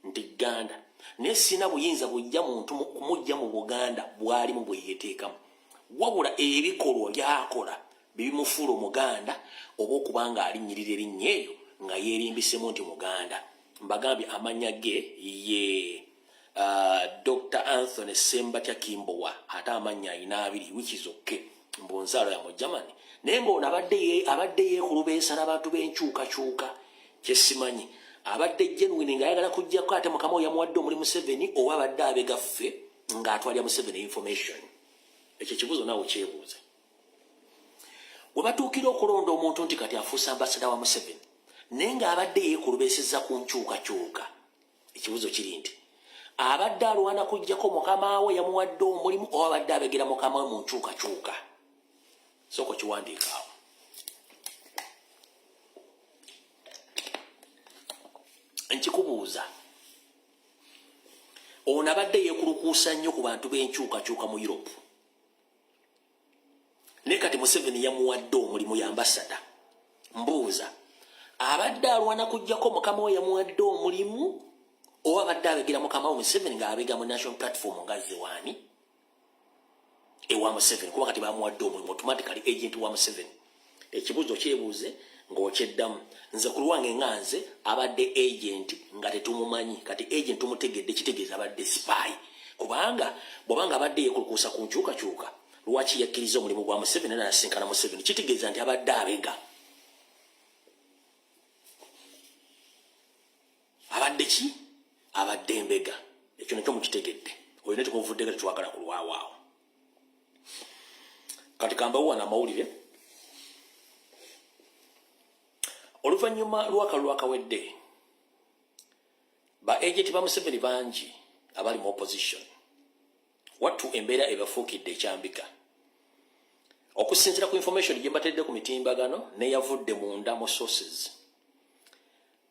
nti Ganda naye sina buyinza bujja muntu kumujja mu Buganda bwalimu bwe yeteekamu wabula ebikolwa byakola bibimufuula Omuganda oba okubanga alinyirira erinnya eryo nga yeerimbisemu nti Muganda mbagambye amannya ge ye Dr. Anthony Sembatya Kimbowa ate amannya ayina 2 wiki zokke mbunzaalo ya mu Germany naye ng'ono abadde yeekulubeesa n'abantu b'enkyukakyuka kyesimanyi abadde genuine ng'ayagala kujjako ate Mukama oyo yamuwadde omuli Museveni oba abadde abegaffe ng'atwalira Museveni information ekyo kibuzo naawe kyebuuze we batuukira okulonda omuntu nti kati afuusa ambasada wa Museveni naye ng'abadde yeekulubeesezza ku nkyukakyuka ekibuzo kiri nti abadde alwana kujjako Mukama we yamuwadde omulimu oba abadde abegera Mukama we mu nkyukakyuka soko kiwandiikaawo nkikubuuza ono abadde yeekulukuusa nnyo ku bantu b'enkyukakyuka mu Europe naye kati Museveni yamuwadde omulimu ya ambasada mbuuza abadde alwana kujjako Mukama we yamuwadde omulimu oba abadde abegera Mukama we Museveni ng'abega mu national platform nga Zewani ewa Museveni kuba kati bamuwadde omulimu automatically agent wa Museveni ekibuzo kyebuuze ng'okyeddamu nze ku lwange nga nze abadde agent nga tetumumanyi kati agent tumutegedde kitegeeza abadde spy kubanga bw'obanga abadde yeekulukuusa ku nkyukakyuka lwaki yakkiriza omulimu gwa Museveni n'asinkana Museveni kitegeeza nti abadde abega abadde ki abadde embega ekyo nakyo mukitegedde oyo ne temuvuddeko tetwagala kulwawaawo kati kambawo wana amawulire oluvannyuma lwakawedde ba agenti ba Museveni bangi abali mu opposition wattu embeera ebafuukidde ekyambika okusinziira ku information gye mbatedde ku mitimbagano neyavudde munda mu sources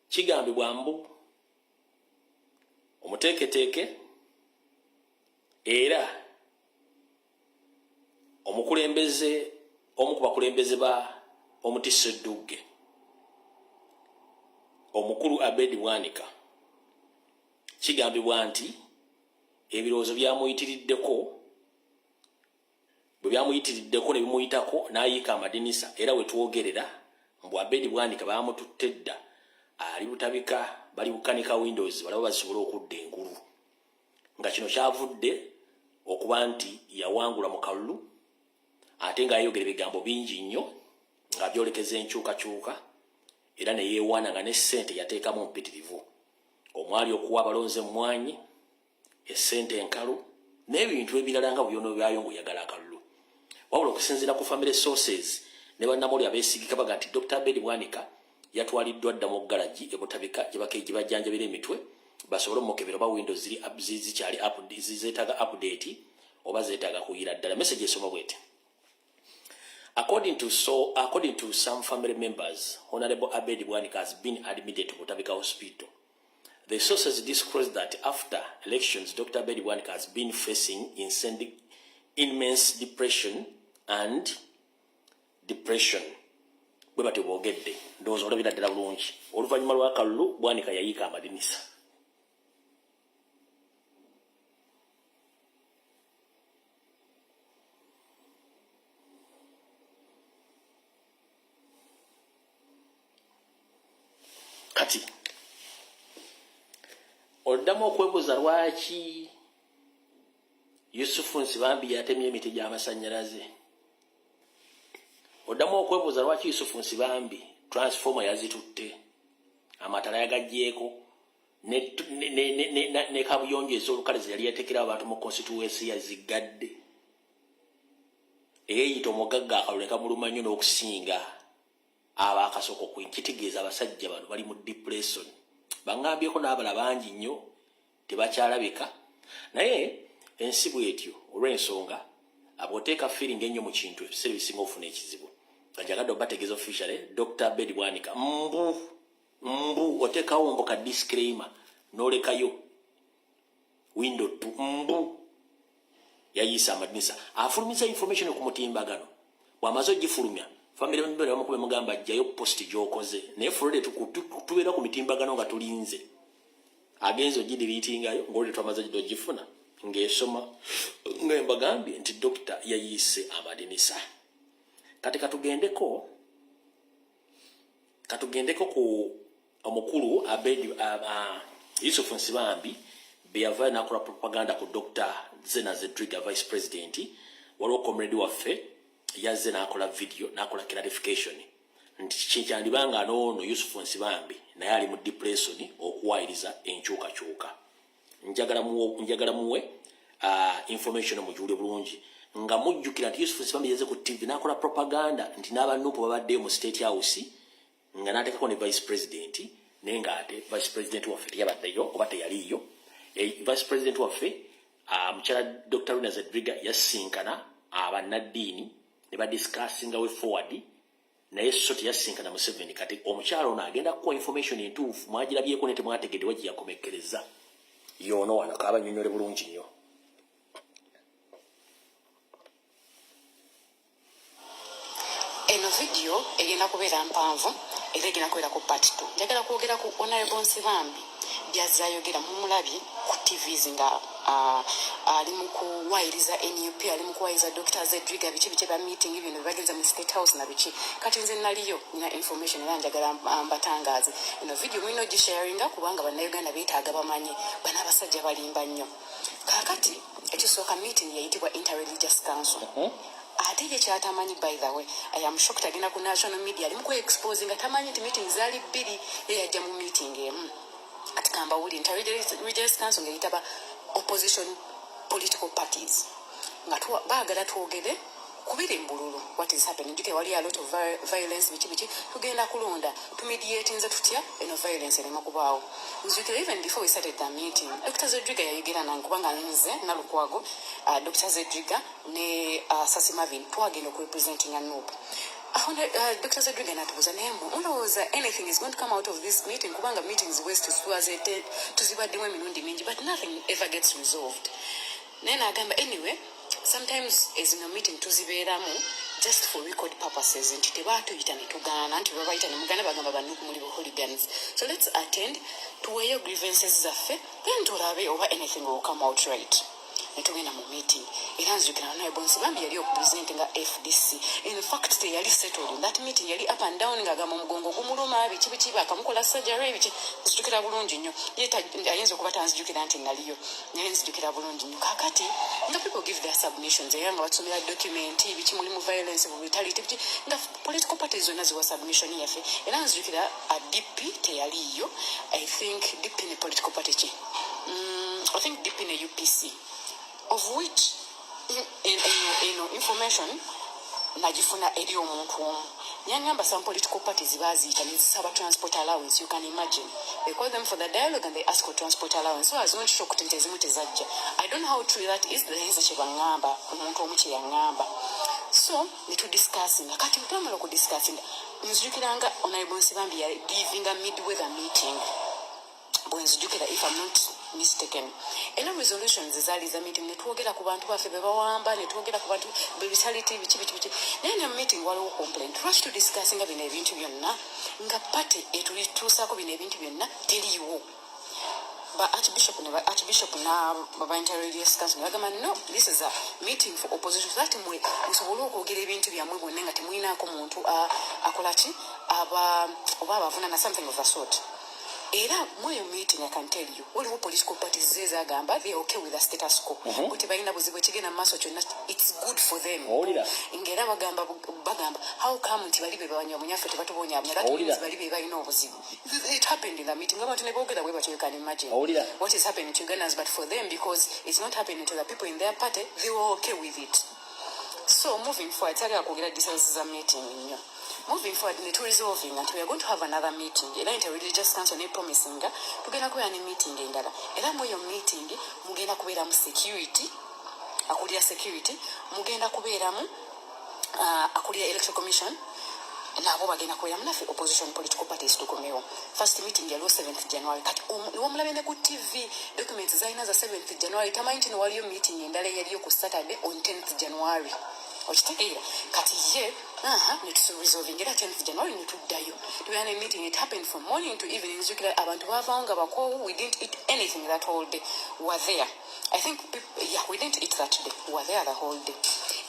kigambibwa mbu omuteeketeeke era omu ku bakulembeze ba omutiso Ddugge omukulu Abedi Bwanika kigambibwa nti ebirowoozo byamuyitiriddeko bwe byamuyitiriddeko ne bimuyitako n'ayiika amadinisa era we twogerera mbu Abedi Bwanika baamututte dda ali butabika bali bukanika windows balaba basobola okudda engulu nga kino kyavudde okuba nti yawangula mu kalulu ate ng'ayogera ebigambo bingi nnyo nga byolekeza enkyukakyuka era ne yeewaana nga ne ssente yateekamu mpitirivu omwali okuwa abalonze emmwanyi essente enkalu n'ebintu ebirala nga byono byayo ng'oyagala akalulu wabula okusinziira ku family sources ne bannamuli abeesigika baga nti Dr. Abedi Bwanika yatwaliddwa dda mu galagi ebutabika gye bajjanjabira emitwe basobole omukebera oba windows zikyali zeetaaga update oba zeetaaga kuyira ddala message esoma bwete According to some family members, Honorable Abedi Bwanika has been admitted to Butabika Hospital. The sources disclosed that after elections, Dr. Abedi Bwanika has been facing immense depression and depression. Bwe bati bwogedde ndowooza olabira ddala bulungi oluvannyuma lw'akalulu Bwanika yayiika amadinisa. Kati oddamu okwebuuza lwaki Yusufu Nsibambi yatemye emiti gy'amasannyalaze. Oddamu okwebuuza lwaki Yusufu Nsibambi transformer yazitutte, amatala yagaggyeko, ne kabuyonjo ez'olukale ze yali yateekera abantu mu constituency yaziggadde. Eyeeyita omugagga akalule kamuluma nnyo n'okusinga abaakasoko kwe. Kitegeeza abasajja bano bali mu depression. Baŋŋambyeko n'abala bangi nnyo tebakyalabika, naye ensi bw'etyo olw'ensonga ab'oteeka feeling ennyo mu kintu ebiseera ebisinga ofuna ekizibu. Njagadde obategeeza officially Dr. Bedi Bwanika mbu oteekawo mboka disclaimer n'olekayo window to mbu yayiisa amadinisa afulumisa information ku mutimbagano bw'amaze ogifulumya family members bamukube mugamba ajjayo post gy'okoze naye fulole tubeera ku mitimbagano nga tulinze agenzo gidiriitingayo ng'olule twamaze ogifuna ng'esoma ng'embagambye nti dokita yayiise amadinisa. Kati katugendeko ku omukulu Abedi Yusufu Nsibambi beyava nakola propaganda ku Dr. Zena Zedriga Vice President waliwo comrade waffe yazze nakola video nakola clarification nti kikyandibanga noono Yusufu Nsibambi naye ali mu depression okuwayiriza enkyukakyuka. Njagala muwe information mujule bulungi nga mujjukira nti Yusufu Nsibambi yazze ku TV nakola propaganda nti n'abanuupu babadde mu State House nga n'ateekako ne Vice President naye ng'ate Vice President waffe teyabaddeyo oba teyaliyo. Vice President waffe mukyala Dr. Rina Zedriga yasinkana abannaddiini ne badiscussinga way forward naye so teyasinkana Museveni. Kati omukyala ono agenda kuwa information entuufu mwagirabyeko ne temwategedde wagiyakomekkereza yoono wano kaabanyonyole bulungi nnyo. Eno video egenda kubeera mpanvu era egenda kubeera ku part 2. Njagala kwogera ku Honorable Nsibambi byazayogera mumulabye ku TVs nga ali mu kuwayiriza NUP, ali mu kuwayiriza Dr. Zedriga biki ba meeting bino bagenza mu State House na biki. Kati nze naliyo nina information era njagala mbatangaze. Eno video mwino gisharinga kubanga bannayuganda beetaaga bamanye bana abasajja balimba nnyo. Kakati ekisooka meeting yayitibwa Interreligious Council. Ate ye kyatamanyi, by the way, I am shocked agenda ku national media ali mu exposing atamanyi nti meeting zaali bbiri yajja mu meeting emu. Ati kamba wuli Interreligious Council ngeyitaba opposition political parties nga baagala twogere kubiri mbululu what is happening. Njuke wali a lot of violence biki tugenda kulonda tumediate nze tutya eno violence erema kubaawo. Nzukira even before we started the meeting Dr. Zedriga yayogera nange kubanga nze nalukwago Dr. Zedriga ne Sasi Marvin twagenda okurepresenting a NUP. Dr. Zedriga natubuza nembu ulowooza anything is going to come out of this meeting kubanga meetings west tuzibaddemu emirundi mingi but nothing ever gets resolved. Naye nagamba anyway sometimes ezino meeting tuzibeeramu just for record purposes nti tebaatuyita ne tugaana nti babayita ne mugaana bagamba bannuku muli hooligans, so let's attend tuweeyo grievances zaffe then tulabe oba anything will come out right. Netugenda mu meeting era nzijukira Honorable Nsibambi yali okupresent nga FDC. In fact yali settled in that meeting, yali up and down nga agamba omugongo gumuluma biki bakamukola surgery biki. Nzijukira bulungi nnyo ayinza okuba tanzijukira nti naliyo naye nzijukira bulungi nnyo. Kakati nga people give their submissions era nga batusomera document biki mulimu violence brutality biki nga political parties zonna ziwa submission yaffe era nzijukira DP teyaliyo. I think DP ne political party ki I think DP ne UPC of which in information najifuna eri omuntu omu nyangamba some political parties baziyita nezisaba transport allowance. You can imagine they call them for the dialogue and they ask for transport allowance. So I was not sure kuti ezimu tezajja. I don't know how true that is. Nayenze kye baŋŋamba omuntu omu kye yaŋŋamba. So netudiscussinga kati twamala okudiscussinga nzijukiranga Honorable Nsibambi ya giving a midweather meeting bwenzijukira if I'm not mistaken. Eno resolutions ezaali za meeting netwogera ku bantu baffe bebawamba netwogera ku bantu brutality biki naye meeting waliwo complaint rush to discussing bino ebintu byonna nga party etulituusaako bino ebintu byonna teriiwo. Archbishop na baba Interreligious Council bagamba no, this is a meeting for opposition so that mwe musobole okwogera ebintu byammwe bonna nga temulinaako muntu akola ki oba abavuna na something of the sort. Era mweyo meeting I can tell you waliwo political parties zezagamba they are okay with the status quo kuti balina buzibu ekigenda mu maaso kyonna it's good for them ngera bagamba how come nti bali be bawanya munyaffe tebatubonyaabunya that means bali be balina obuzibu. It happened in the meeting abantu ne boogera bwe batyo you can imagine what is happening to Ugandans, but for them because it's not happening to the people in their party they were okay with it. So moving forward tagera kwogera details za meeting nnyo. Moving forward, to resolving, and we are going to have another meeting. Era interreligious council ne promising tugenda kubeera ne meeting endala. Era mu eyo meeting mugenda kubeeramu security, akulira security, mugenda kubeeramu akulira electoral commission, nabo bagenda kubeeramu naffe opposition political parties tukomewo. First meeting ya 7th January. Kati omulabe ne ku TV documents zalina za 7th January. Tamanyi nti waliyo meeting endala yaliyo ku Saturday on 10th January. Okitegeera kati ye resolving era 10th January netuddayo tubera ne meeting. It happened from morning to evening. Nzukira abantu bavanga bakowo. We didn't eat anything that whole day. Were there I think we didn't eat that day. Were there the whole day.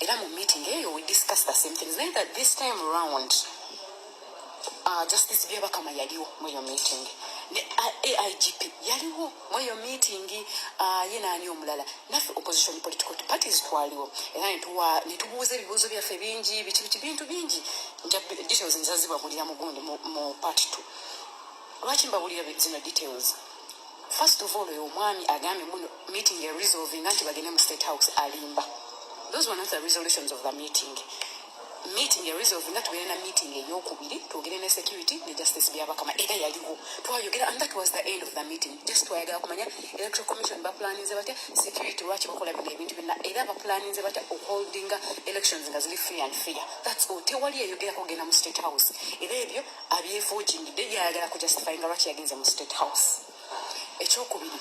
Era mu meeting eyo we discussed the same things. Then that this time around Justice Byabakama yaliwo mu eyo meeting. Ne AIGP yaliwo mu eyo meeting ye nani omulala naffe opposition political parties twaliwo era netubuuza ebibuuzo byaffe bingi bintu bingi details nzazibabulira mugundi mu part 2. Lwaki mbabulira zino details? First of all omwami agambye muno meeting ya resolving anti bagende mu State House alimba. Those were not the resolutions of the meeting. Meeting ya resolving that we na meeting eyokubiri tugere ne security ne Justice Byabakama era yaliwo twayogera, and that was the end of the meeting. Just twayagala kumanya electoral commission ba planning batya, security lwaki bakola bino ebintu bina era ba planning batya holding elections nga zili free and fair. That's all. Tewali yayogera kugenda mu State House era ebyo abyefujingidde yayagala ku justify nga lwaki yagenze mu State House. Ekyokubiri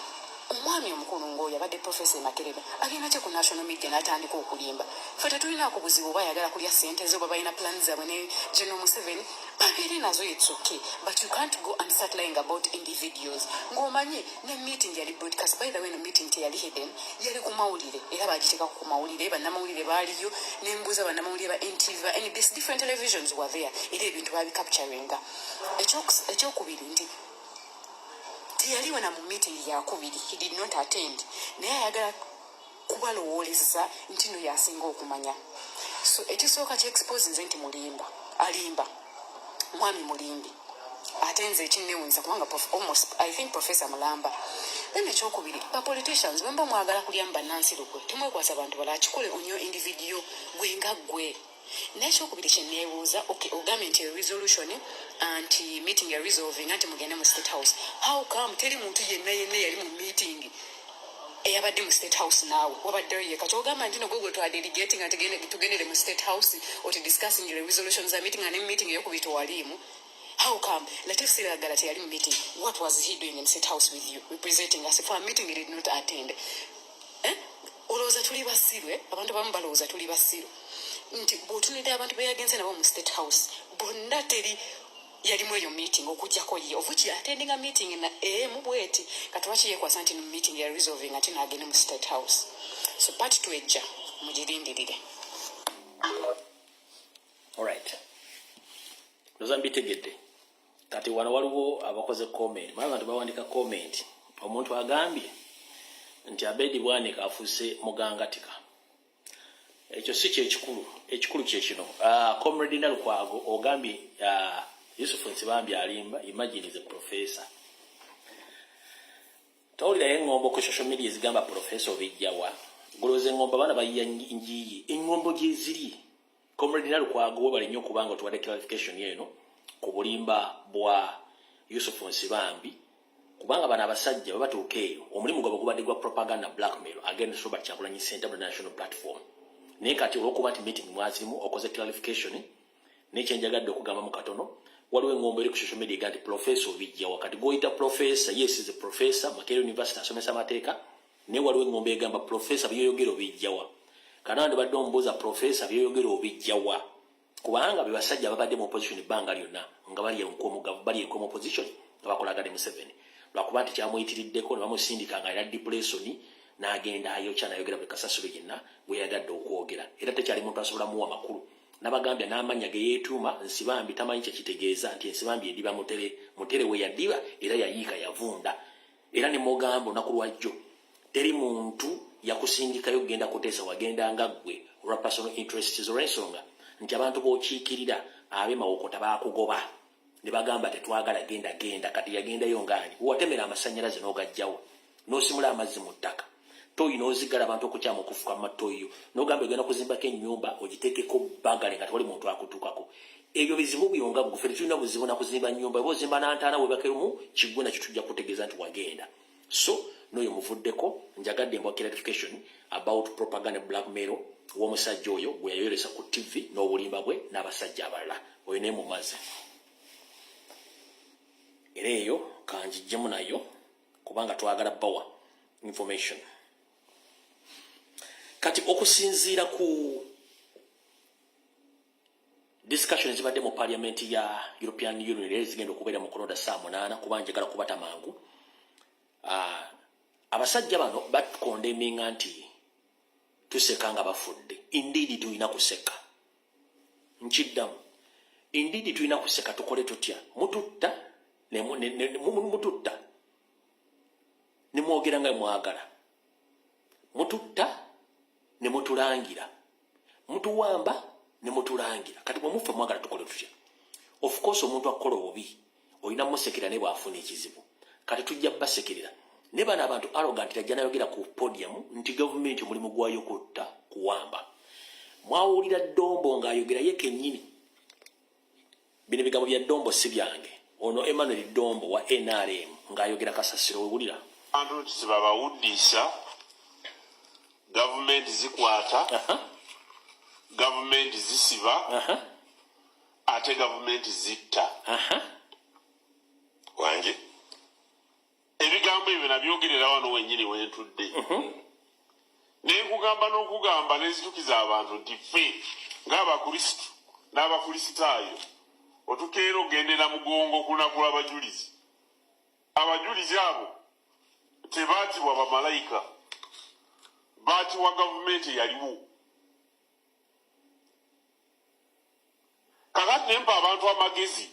omwami omukulu ng'oyo abadde Professor Makerere agenda kye ku national media n'atandika okulimba. Ffe tetulinaako buzibu oba ayagala kulya ssente zo oba balina plans zaabwe ne General Museveni babeere nazo, it's okay, but you can't go and start lying about individuals. Ng'omanyi ne meeting yali broadcast. By the way, no meeting teyali hidden, yali ku mawulire era bagiteekako ku mawulire. Bannamawulire baaliyo n'embuuza bannamawulire ba NTV and these different televisions were there era ebintu babicapturinga. Ekyokubiri nti tiyaliwo na mu meeting yakubiri, he did not attend, naye ayagala kubalowooleza nti no yasinga okumanya. So ekisooka kyexpose nze nti alimba mwami mulimbi ate nze ekinnewunza kubanga almost I think Professor Mulamba. Then ekyokubiri ba politicians bamba mwagala kulya Nancy Lukwe temwekwasa bantu balala kikole onyo individual gwe nga gwe. Nekyokubiri kyenneebuuza ogambye nti resolution anti meeting ya resolving anti mugende mu State House. How come teri muntu yenna yali mu meeting eyabadde mu State House naawe wabaddeyo yeka kyogamba nti no gwe twadelegating anti tugendere mu State House oti discussing the resolutions za meeting and meeting eyokubiri walimu? How come Latif Siragala teyali mu meeting? What was he doing in State House with you representing us? For a meeting he did not attend. Olowooza tuli basirwe? Abantu abamu balowooza tuli basirwe nti bw'otunidde abantu beyagenze nabo mu State House bonna teri yalimu eyo meeting okujjako ye of which attending a meeting na mubweti katwaki yekwasa nti mu meeting ya resolving ate n'agende mu State House. So part 2 ejja mugirindirire. Alright, ndoza mbitegedde kati wano waliwo abakoze comment. Mala abantu bawandika comment. Omuntu agambye nti Abedi Bwanika afuuse mugangatika. Ekyo si ekikulu kye kino. Comrade Nalukwago ogambye Yusuf Nsibambi alimba. Imagine the professor. Tawulira engombo ku social media zigamba professor obijjawa. Goloze engombo bana bayiya njiyi. Engombo gye ziri. Comrade Nalukwago we bali nnyo kubanga tuwadde clarification yeno ku bulimba bwa Yusuf Nsibambi. Kubanga bana abasajja babatuuka eyo omulimu gwabwe gubadde gwa propaganda blackmail against Robert Kyagulanyi Center National Platform. Naye kati olw'okuba nti meeting mwazirimu okoze clarification n'ekyenjagadde okugamba mu katono waliwo engombo eri ku social media egamba nti professor obijja wakati goyita professor, yes is a professor Makerere University asomesa amateeka, naye waliwo engombo egamba professor byoyogera obijjawa. Kanandi badde omubuuza professor byoyogera obijjawa kubanga be basajja babadde mu opposition ebbanga lyonna nga bali enkomu opposition nga bakolagane Museveni lwakuba nti kyamuyitiriddeko ne bamusindika nga era depression n'agenda ayokya n'ayogera buli kasasiro yenna bwe yagadde okwogera era tekyali muntu asobola muwa makulu nabagambya n'amanya ge yeetuuma nsibambi tamanyi kyekitegeeza nti ensibambi ediba mutere we yaddiba era yayiika yavunda era ne mugamba olunaku lwajjo teri muntu yakusindikayo kugenda kuteesa wagendanga ggwe olwa personal interests olw'ensonga nti abantu b'okiikirira ab'emawokota baakugoba ne bagamba tetwagala genda kati yagendayo ngaani watemera amasannyalaze n'ogajjawo n'osimula amazzi mu ttaka toyi n'ozigala abantu okukyamu okufuka mu matoyiyo n'ogamba ogenda kuzimbako ennyumba ogiteekeko bagale nga tewali muntu akutuukako ebyo bizibu byonga ggufe tetulina buzibu na kuzimba nnyumba oba ozimba n'antaana webakerumu kiggwe nakyo tujja kutegeeza nti wagenda so n'oyo muvuddeko njagadde mbwa clarification about propaganda blackmail w'omusajja oyo gwe yayolesa ku tv n'obulimba bwe n'abasajja abalala oyo naye mumaze era eyo kanjijjemu nayo kubanga twagala bawa information kati okusinziira ku discussion zibadde mu parliament ya European Union leero zigenda okubeera mu kuloda saa 8 kuba njagala kubata mangu abasajja bano batukondemminga nti tuseka nga bafudde indeed tulina kuseka nkiddamu indeed tulina kuseka tukole tutya mututta mututta ne mwogera nga mwagala mututta ne mutulangira mutuwamba ne mutulangira kati bwe mufe mwagala tukole tutya of course omuntu akola obubi olina musekera ne bwafuna ekizibu kati tujja basekerera ne bano abantu arrogant tajja nayogera ku podium nti government mulimu gwayo kutta kuwamba mwawulira Dombo ng'ayogera ye kennyini bino bigambo bya Dombo si byange ono Emmanuel Dombo wa NRM ng'ayogera kasasiro wewulira abantu tibabawuddisa government zikwata government zisiba ate government zitta wange ebigambo ebyo nabyogerera wano wennyini wentudde nenkugamba n'okugamba nezitukiza abantu nti ffe ng'abakristu n'abakristaayo otukeera ogendera mugongo kunakula abajulizi abajulizi abo tebaatibwa bamalayika baatibwa gavumenti yaliwo kakati nempa abantu amagezi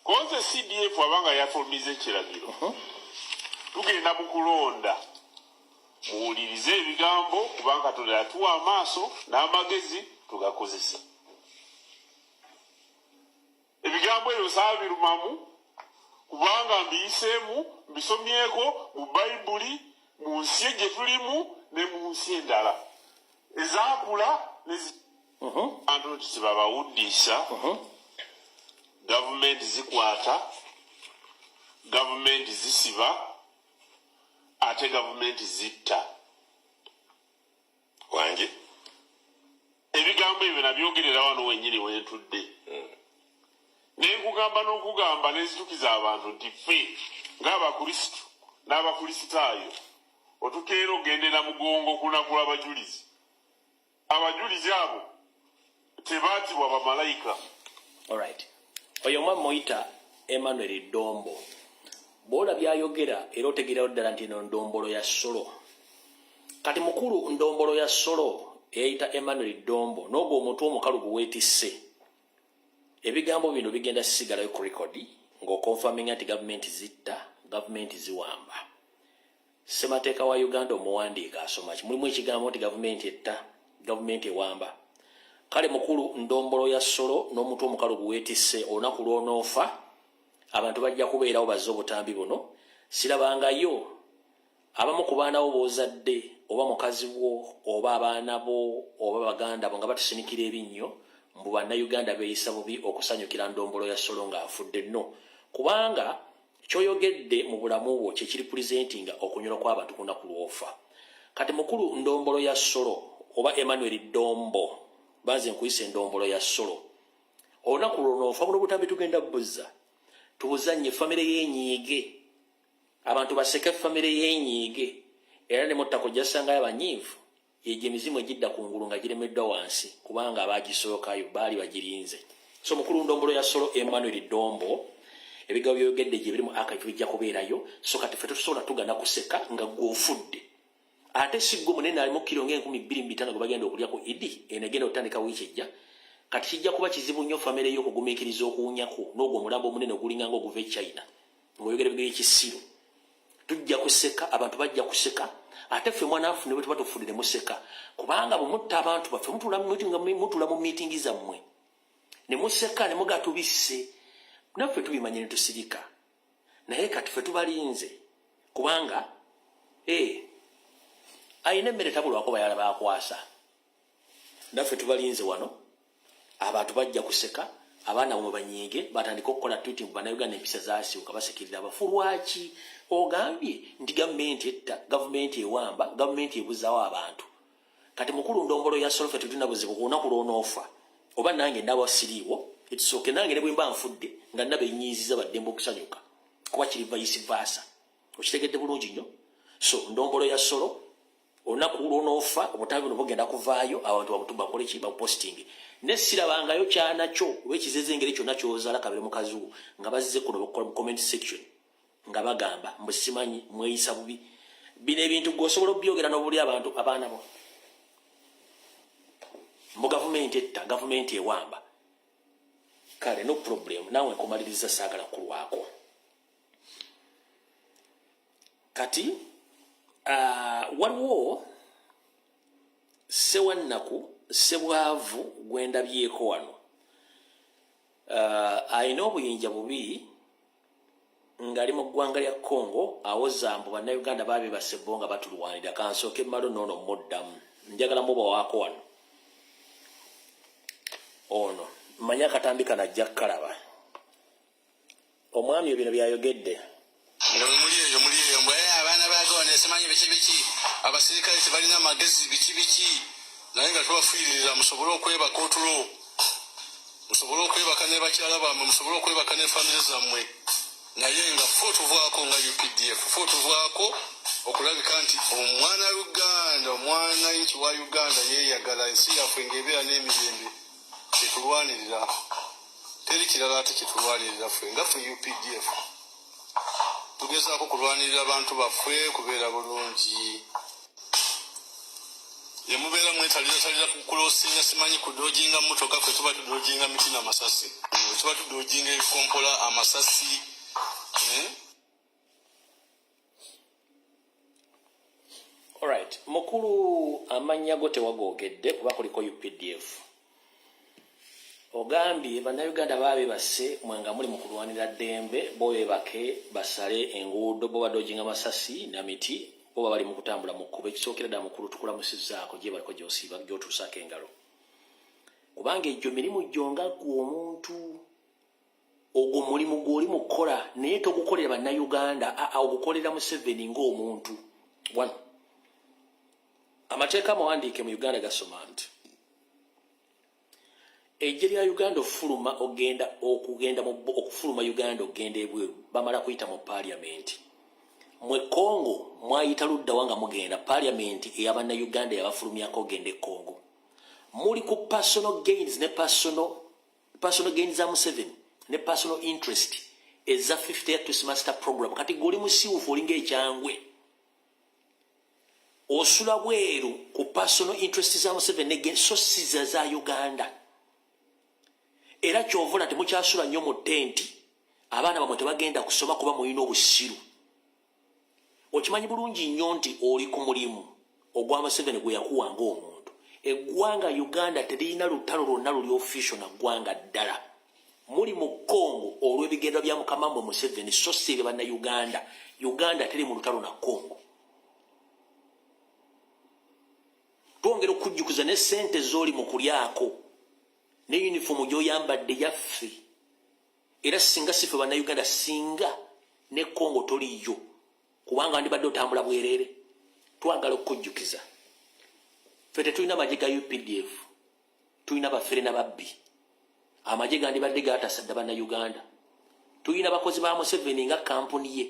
konze CDF abanga yafulumiza ekiragiro tugenda mu kulonda muwulirize ebigambo kubanga Katonda yatuwa amaaso n'amagezi tugakozesa ebigambo ebyo saabirumamu kubanga mbiyiseemu mbisomyeko mu bayibuli mu nsi gye tulimu ne mu nsi endala ezaakula abantu tibabawuddisa gavumenti zikwata gavumenti zisiba ate gavumenti zitta wange ebigambo ebyo nabyogerera wano wennyini wentudde nenkugamba n'okugamba nezitukiza abantu nti ffe ng'abakristu n'abakristaayo otukeera ogendera mugongo kunakula abajulizi abajulizi abo tebaatibwa bamalayika alright oyo mwa moita Emmanuel Dombo bola byayogera era otegerayo ddala nti eno ndombolo ya Solo kati mukulu ndombolo ya Solo eyayita Emmanuel Dombo n'ogwo omuntu omukalubu weetisse ebigambo bino bigenda sisigalayo ku rekodi ng'okonfaminga nti gavumenti zitta gavumenti ziwamba ssemateeka wa Uganda omuwandiika asoma ki mulimu ekigambo nti gavumenti etta gavumenti ewamba kale mukulu ndombolo ya Solo n'omuntu omukalubu weetisse olunaku lw'onoofa abantu bajja kubeerawo bazze obutambi buno sirabangayo abamu ku baana bo b'ozadde oba mukazi wo oba abaana bo oba baganda bo nga batusinikira ebinnyo mbu bannayuganda beeyisa bubi okusanyukira ndombolo ya Solo ng'afudde nno kubanga kyoyogedde mu bulamu bwo kyekiri pulizentinga okunyolwa kw'abantu ku lunaku lw'ofa kati mukulu ndombolo ya Solo oba Emmanuel Dombo banze nkuyisa endombolo ya Solo olunaku lw'onoofa buno butambi tugenda buzza tubuzanye famire y'enyiige abantu baseke famire y'enyiige era ne muttako gyasangayo abanyiivu yegye emizimu egidda ku ngulu nga giremeddwa wansi kubanga abaagisookayo baali bagirinze so mukulu ndombolo ya Solo Emmanuel Dombo ebigabo byogedde gye biri mu archive bijja kubeerayo so kati ffe tusobola tugana kuseka nga gw'ofudde ate si gwe munene alimu kiro ng'enkumi 2,500 gwe bagenda okulya ku idi eno egenda okutandika wiiki ejja kati kijja kuba kizibu nnyo famire y'okugumiikiriza okuwunyako n'ogwo omulambo omunene ogulinga ng'oguva e China ng'oyogera bigere ekisiru tujja kuseka abantu bajja kuseka ate ffe mwana waffe ne bwe tuba tufulire museka kubanga bwe mutta abantu baffe mutula mu miitingi zammwe ne museka ne mugatubisse naffe tubimanye ne tusirika naye kati ffe tubalinze kubanga ayina emmere tabulwako bayala bakwasa naffe tubalinze wano abantu bajja kuseka abaana bwe banyiige batandika okukola tweet mu bannayuganda empisa zaasiuka basekirira abafu lwaki ogambye nti gavumenti etta gavumenti ewamba gavumenti ebuzaawo abantu kati mukulu ndombolo ya solo ffe tetulina buzibu ku lunaku lw'onoofa oba nange ndaba siriiwo ekisooke nange ne bwe mba nfudde nga ndaba enyiiziza baddembe okusanyuka kuba kiri vice versa okitegedde bulungi nnyo so ndombolo ya solo olunaku lw'onoofa obutabi buno bugenda kuvaayo abantu bakole ki baposting nesirabangayo kyanakyo oba ekizeze engeri kyonna kyozaala kabere mukaziwo nga bazze kuno bakola mu comment section nga bagamba mbu simanyi mweyisa bubi bino ebintu gwosobola obyogera n'obuli abantu abaana bo mbu gavumenti etta gavumenti ewamba kale no problem nawe nkumaliriza saagala kulwako kati waliwo sewannaku sebwavu gwendabyeko wano ayina obuyinja bubi ngali mu ggwanga lya Congo awoza mbu bannayuganda baabebasebbo nga batulwanirira kansooke mmalo noono muddamu njagala mubawaako wano ono mmanyi akatambi kana ajja kkalaba omwami bino byayogedde muliyo mbwe abaana bagone simanyi biki abasirikale tebalina magezi biki naye nga tubafiirira musobole okwebaka otulo musobole okwebaka ne bakyala bammwe musobole okwebaka ne famire zammwe naye nga ffe tuvaako nga UPDF ffe tuvaako okulabika nti omwana Uganda omwana nchi wa Uganda yeeyagala ensi yaffe ng'ebeera n'emirembe kyetulwanirira teri kirala ate kyetulwanirira ffe nga ffe UPDF tugezaako kulwanirira abantu baffe kubeera bulungi yemubeera mwetalira kukulosinya simanyi kudojinga motoka ffe tuba tudojinga miti n'amasasi tuba tudojinga ebikompola amasasi alright mukulu amannya go tewagoogedde kuba kuliko UPDF ogambye bannayuganda baabebase mwenga muli mu kulwanira ddembe bo bebake basale enguudo bo badojinga masasi na miti bo bali mu kutambula mu kkubo ekisookera ddala mukulu tukulamusizzaako gye baliko gy'osiiba gy'otuusaako engalo kubanga egyo mirimu gjonga gwe omuntu ogwo mulimu gw'oli mu kukola naye togukolera bannayuganda ogukolera Museveni ng'omuntu wano amateeka amawandiike mu Uganda gasoma nti ejje lya Uganda okufuluma Uganda ogenda ebweru bamala kuyita mu parliament mwe Congo mwayita luddawa nga mugenda parliament ey'abannayuganda yabafulumyako ogenda e Congo muli ku personal gains ne personal gains za Museveni ne personal interest eza 50 Actus Master Program kati goli musiwufu olinga ekyangwe osula bweru ku personal interest za Museveni ne so siza za Uganda era kyovula temukyasula nnyo mu tenti abaana bamwe tebagenda kusoma kuba mulina obusiru okimanyi bulungi nnyo nti oli ku mulimu ogwa Museveni gwe yakuwanga omuntu eggwanga Uganda terina lutalo lwonna luli official na ggwanga ddala muli mu Congo olw'ebigendo bya mukama mmwe Museveni so si ebyo bannayuganda Uganda teri mu lutalo na Congo twongera okujjukiza ne ssente z'oli mu kulyako ne uniform gy'oyambadde yaffe era singa sife bannayuganda singa ne Congo toliyo kubanga ndibadde otambula bwereere twagala okujjukiza ffe tetulina amagye ga UPDF tulina baffere n'ababbi amagye gandibadde gatasadde bannayuganda tulina bakozi ba Museveni nga kampuni ye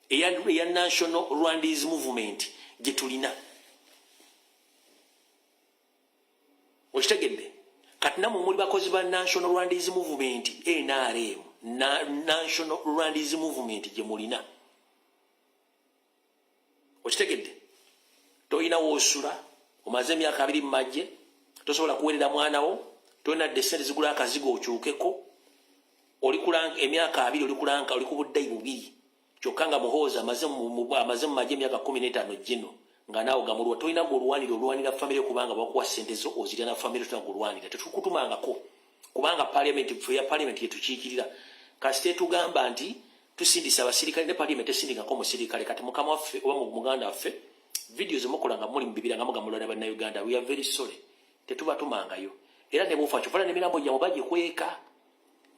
eya National Rwandese Movement gye tulina okitegedde kati namwe muli bakozi ba National Rwandese Movement NRM National Rwandese Movement gye mulina okitegedde toyina woosula omaze emyaka 2 mu majje tosobola kuwerera mwana wo tolina desente zigula akazigo okyukeko oli kulanga emyaka 2 oli kulanga oli ku buddayi bubiri kyokka nga muhooza amaze mu majje emyaka 15 gino nga naawe gamulwa tolina olwanira famire kubanga bakuwa sente zo ozirya na famire tolwanira tetukutumangako kubanga parliament yetukiikirira kasite tugamba nti tusindisa abasirikale ne parliament esindikako omusirikale kati mukama waffe oba muganda waffe video zemukola nga muli mubibira nga mugamulwa n'Abannayuganda we are very sorry tetuba tumangayo era ne bufa kyofala n'emirambo gyamwe bagikweka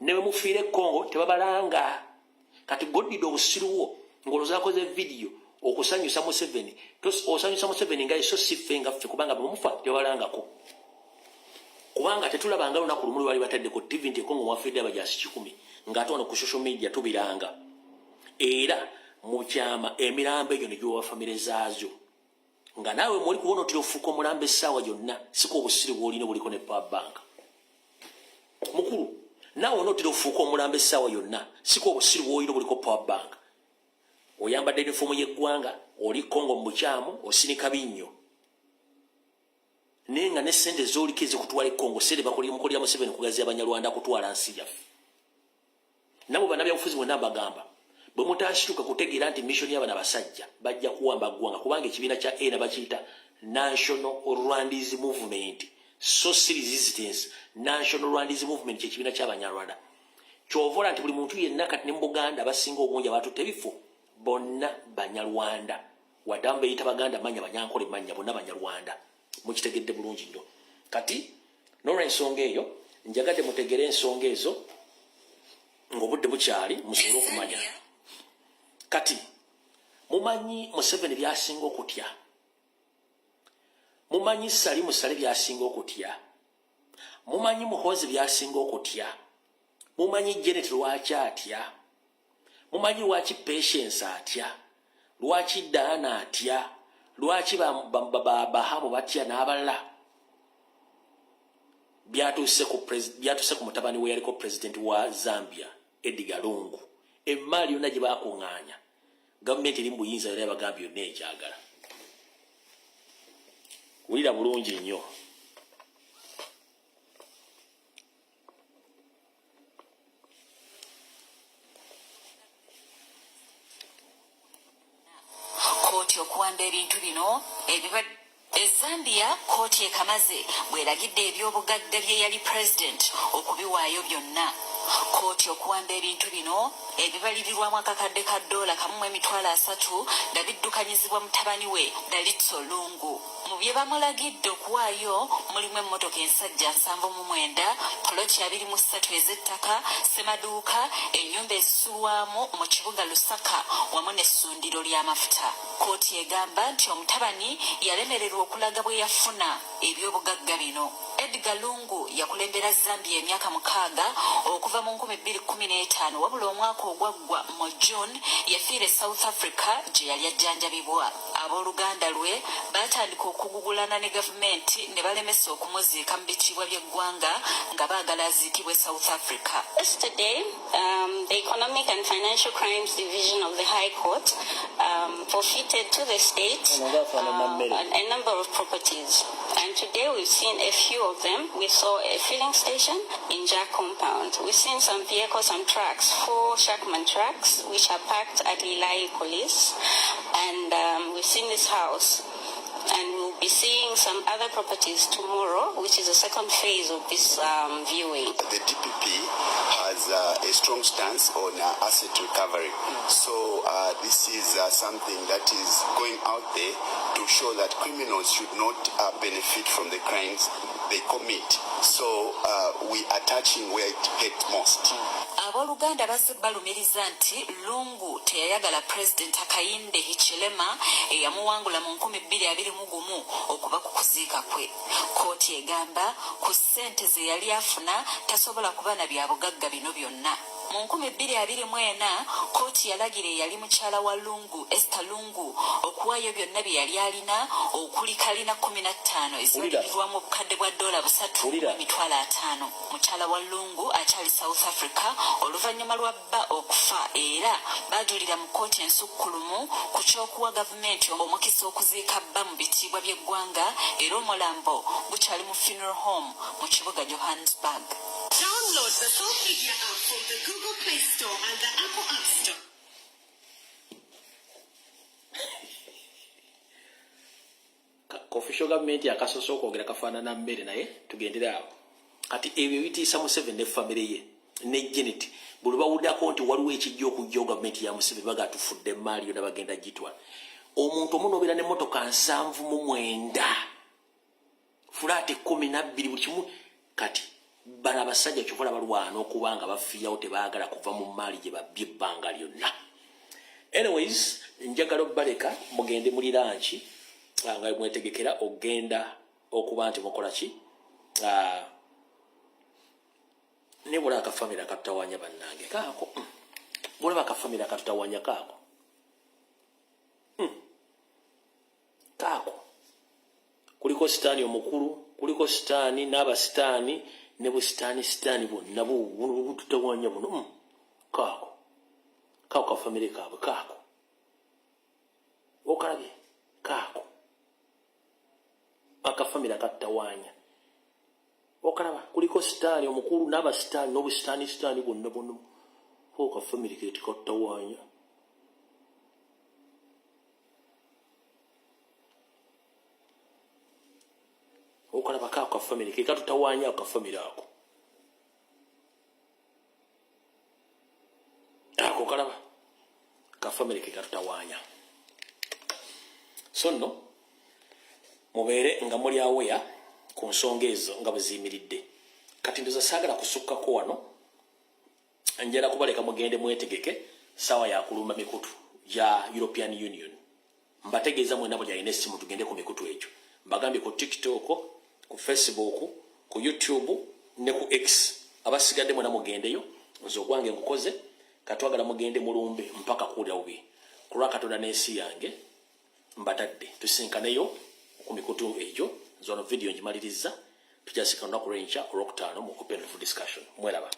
ne mufiire Congo tebabalanga kati goddido obusiruwo ng'olozaakoze video okusanyusa Museveni osanyusa Museveni nga iso sife nga ffe kubanga bamufa tebabalangako kubanga tetulabanga lunaku lumu lwali batadde ku TV nti Congo mwafidde abajasi 10 ng'ate wano ku social media tubiranga era mu kyama emirambo egyo ne giwa famire zaazo nga naawe mwoli kubona otira ofuuka omulambo essaawa gyonna siko obusiri bw'olina buliko ne power bank mukulu naawe onotira ofuuka omulambo essaawa yonna siko obusiri bw'olina buliko power bank oyambadde yunifoomu y'eggwanga oli Congo mu bukyamu osinika binnyo naye nga ne ssente z'oliko ezikutwala Congo sente bamukolera Museveni kugaziya Abanyarwanda kutwala nsi yaffe nabo bannabyabufuzi bonna mbagamba bwe mutaasituka kutegeera nti mission y'abana basajja bajja kuwamba ggwanga kubanga ekibiina kya ENA bakiyita National Rwandese Movement Social Resistance National Rwandese Movement kyekibiina ky'Abanyarwanda kyovola nti buli muntu yenna kati ne mu Buganda abasinga obungi abatutte ebifo bonna Banyarwanda wadde bayita Baganda manya Banyankole manya bonna Banyarwanda mukitegedde bulungi nnyo kati n'olw'ensonga eyo njagadde mutegere ensonga ezo ng'obudde bukyali musobole okumanya kati mumanyi Museveni byasinga okutya mumanyi Sali Musale byasinga okutya mumanyi Muhoozi byasinga okutya mumanyi Janet lwaki atya mumanyi lwaki Patience atya lwaki Daana atya lwaki Bahamu batya n'abalala byatuuse ku mutabani we yaliko president wa Zambia Edgar Lungu emaali yonna gye baakuŋŋaanya gavumenti eri mu buyinza era yabagambye yonna ekyagala wulira bulungi nnyo kooti okuwamba ebintu bino Zambia kooti ekamaze bweragidde ebyobugagga bye yali president okubiwaayo byonna kooti okuwamba ebintu bino ebibalirirwamu akakadde ka $3,000 nga biddukanyizibwa mutabani we Dalitso Lungu mu bye bamulagidde okuwaayo mulimu emmotoka ensajja 79 poloti 23 ez'ettaka semaduuka ennyumba ezisulwamu mu kibuga Lusaka wamu n'essundiro ly'amafuta kooti egamba nti omutabani yalemererwa okulaga bwe yafuna ebyobugagga bino Edgar Lungu yakulembera Zambia emyaka 6 okuva mu 2015 wabula omwaka ogwaggwa mu June yafiire South Africa gye yali ajjanjabibwa abooluganda lwe baatandika okugugulana ne gavumenti ne balemesa okumuziika mu bitiibwa by'eggwanga nga baagala aziikibwe South Africa. Yesterday, the Economic and Financial Crimes Division of the High Court forfeited to the state a number of properties. And today we've seen a few of them. We saw a filling station in Jack Compound. We've seen some vehicles, some trucks, 4 Shackman trucks, which are parked at Lilai Police. And we've seen this house. And we'll be seeing some other properties tomorrow, which is the second phase of this viewing. The DPP has a strong stance on asset recovery. So this is something that is going out there to show that criminals should not benefit from the crimes they commit. So we are touching where it hurts most. Abooluganda balumiriza nti Lungu teyayagala President Hakainde Hichilema eyamuwangula mu 2021 okuba ku kuziika kwe. Kooti egamba ku ssente ze yali afuna tasobola kuba na byabugagga bino byonna. mu 2024 kooti yalagira eyali mukyala wa Lungu Esther Lungu okuwaayo byonna bye yali alina okuli kalina 15 ezibalirwamu obukadde bwa $3.5. mukyala wa Lungu akyali South Africa oluvannyuma lwa bba okufa era baajulira mu kooti ensukkulumu ku ky'okuwa gavumenti omukisa okuziika bba mu bitiibwa by'eggwanga era omulambo gukyali mu funeral home mu kibuga Johannesburg. Download the Soul Media app from the Google Play Store and the Apple App Store. Official government yakasoso okwogera kafaanana mmere naye tugendere awo. Kati ebyo bitiisa Museveni ne famire ye ne Janet buli bawuddako nti waliwo ekijja okujja gavumenti ya Museveni bagatufudde emaali yonna bagenda gitwala. Omuntu omunobeera n'emmotoka 79 fulaati 12 buli kimu kati bano abasajja kyokkola balwana okuba nga bafiirawo tebaagala kuva mu maali gye babbye ebbanga lyonna. Anyways, njagala obbaleka mugende muli lanchi nga mwetegekera ogenda okuba nti mukola ki ne bula akafamira katutawanya bannange kaako bulaba akafamira katutawanya kaako kaako kuliko sitaani omukulu kuliko sitaani n'abasitaani ne busitaani bonna bututawanya buno kaako kafamire kaabwe kaako okalabye kaako akafamira katutawanya okalaba kuliko sitaani omukulu n'abasitaani n'obusitaani bonna kafamire keti katutawanya. Okalaba kaako kafamire ke katutawanya akafamire ako. Ako kalaba kafamire ke katutawanya. So no mubeere nga muli aweya ku nsonga ezo nga bwe ziyimiridde. Kati ndoza saagala kusukkako wano njala kubaleka mugende mwetegeke sawa ya kulumba mikutu ya European Union. Mbategeeza mwena buli alina essimu tugende ku mikutu ekyo. Mbagambye ku TikTok, ku Facebook, ku YouTube ne ku X. Abasigadde mwena mugendeyo nze ogwange nkukoze katwagala mugende mulumbe mpaka kuwulira bubi. Kulwa Katonda n'ensi yange mbatadde tusinkaneyo ku mikutu egyo zono video njimaliriza tujasika olunaku lw'enkya olwokutaano mu open discussion. Mweraba.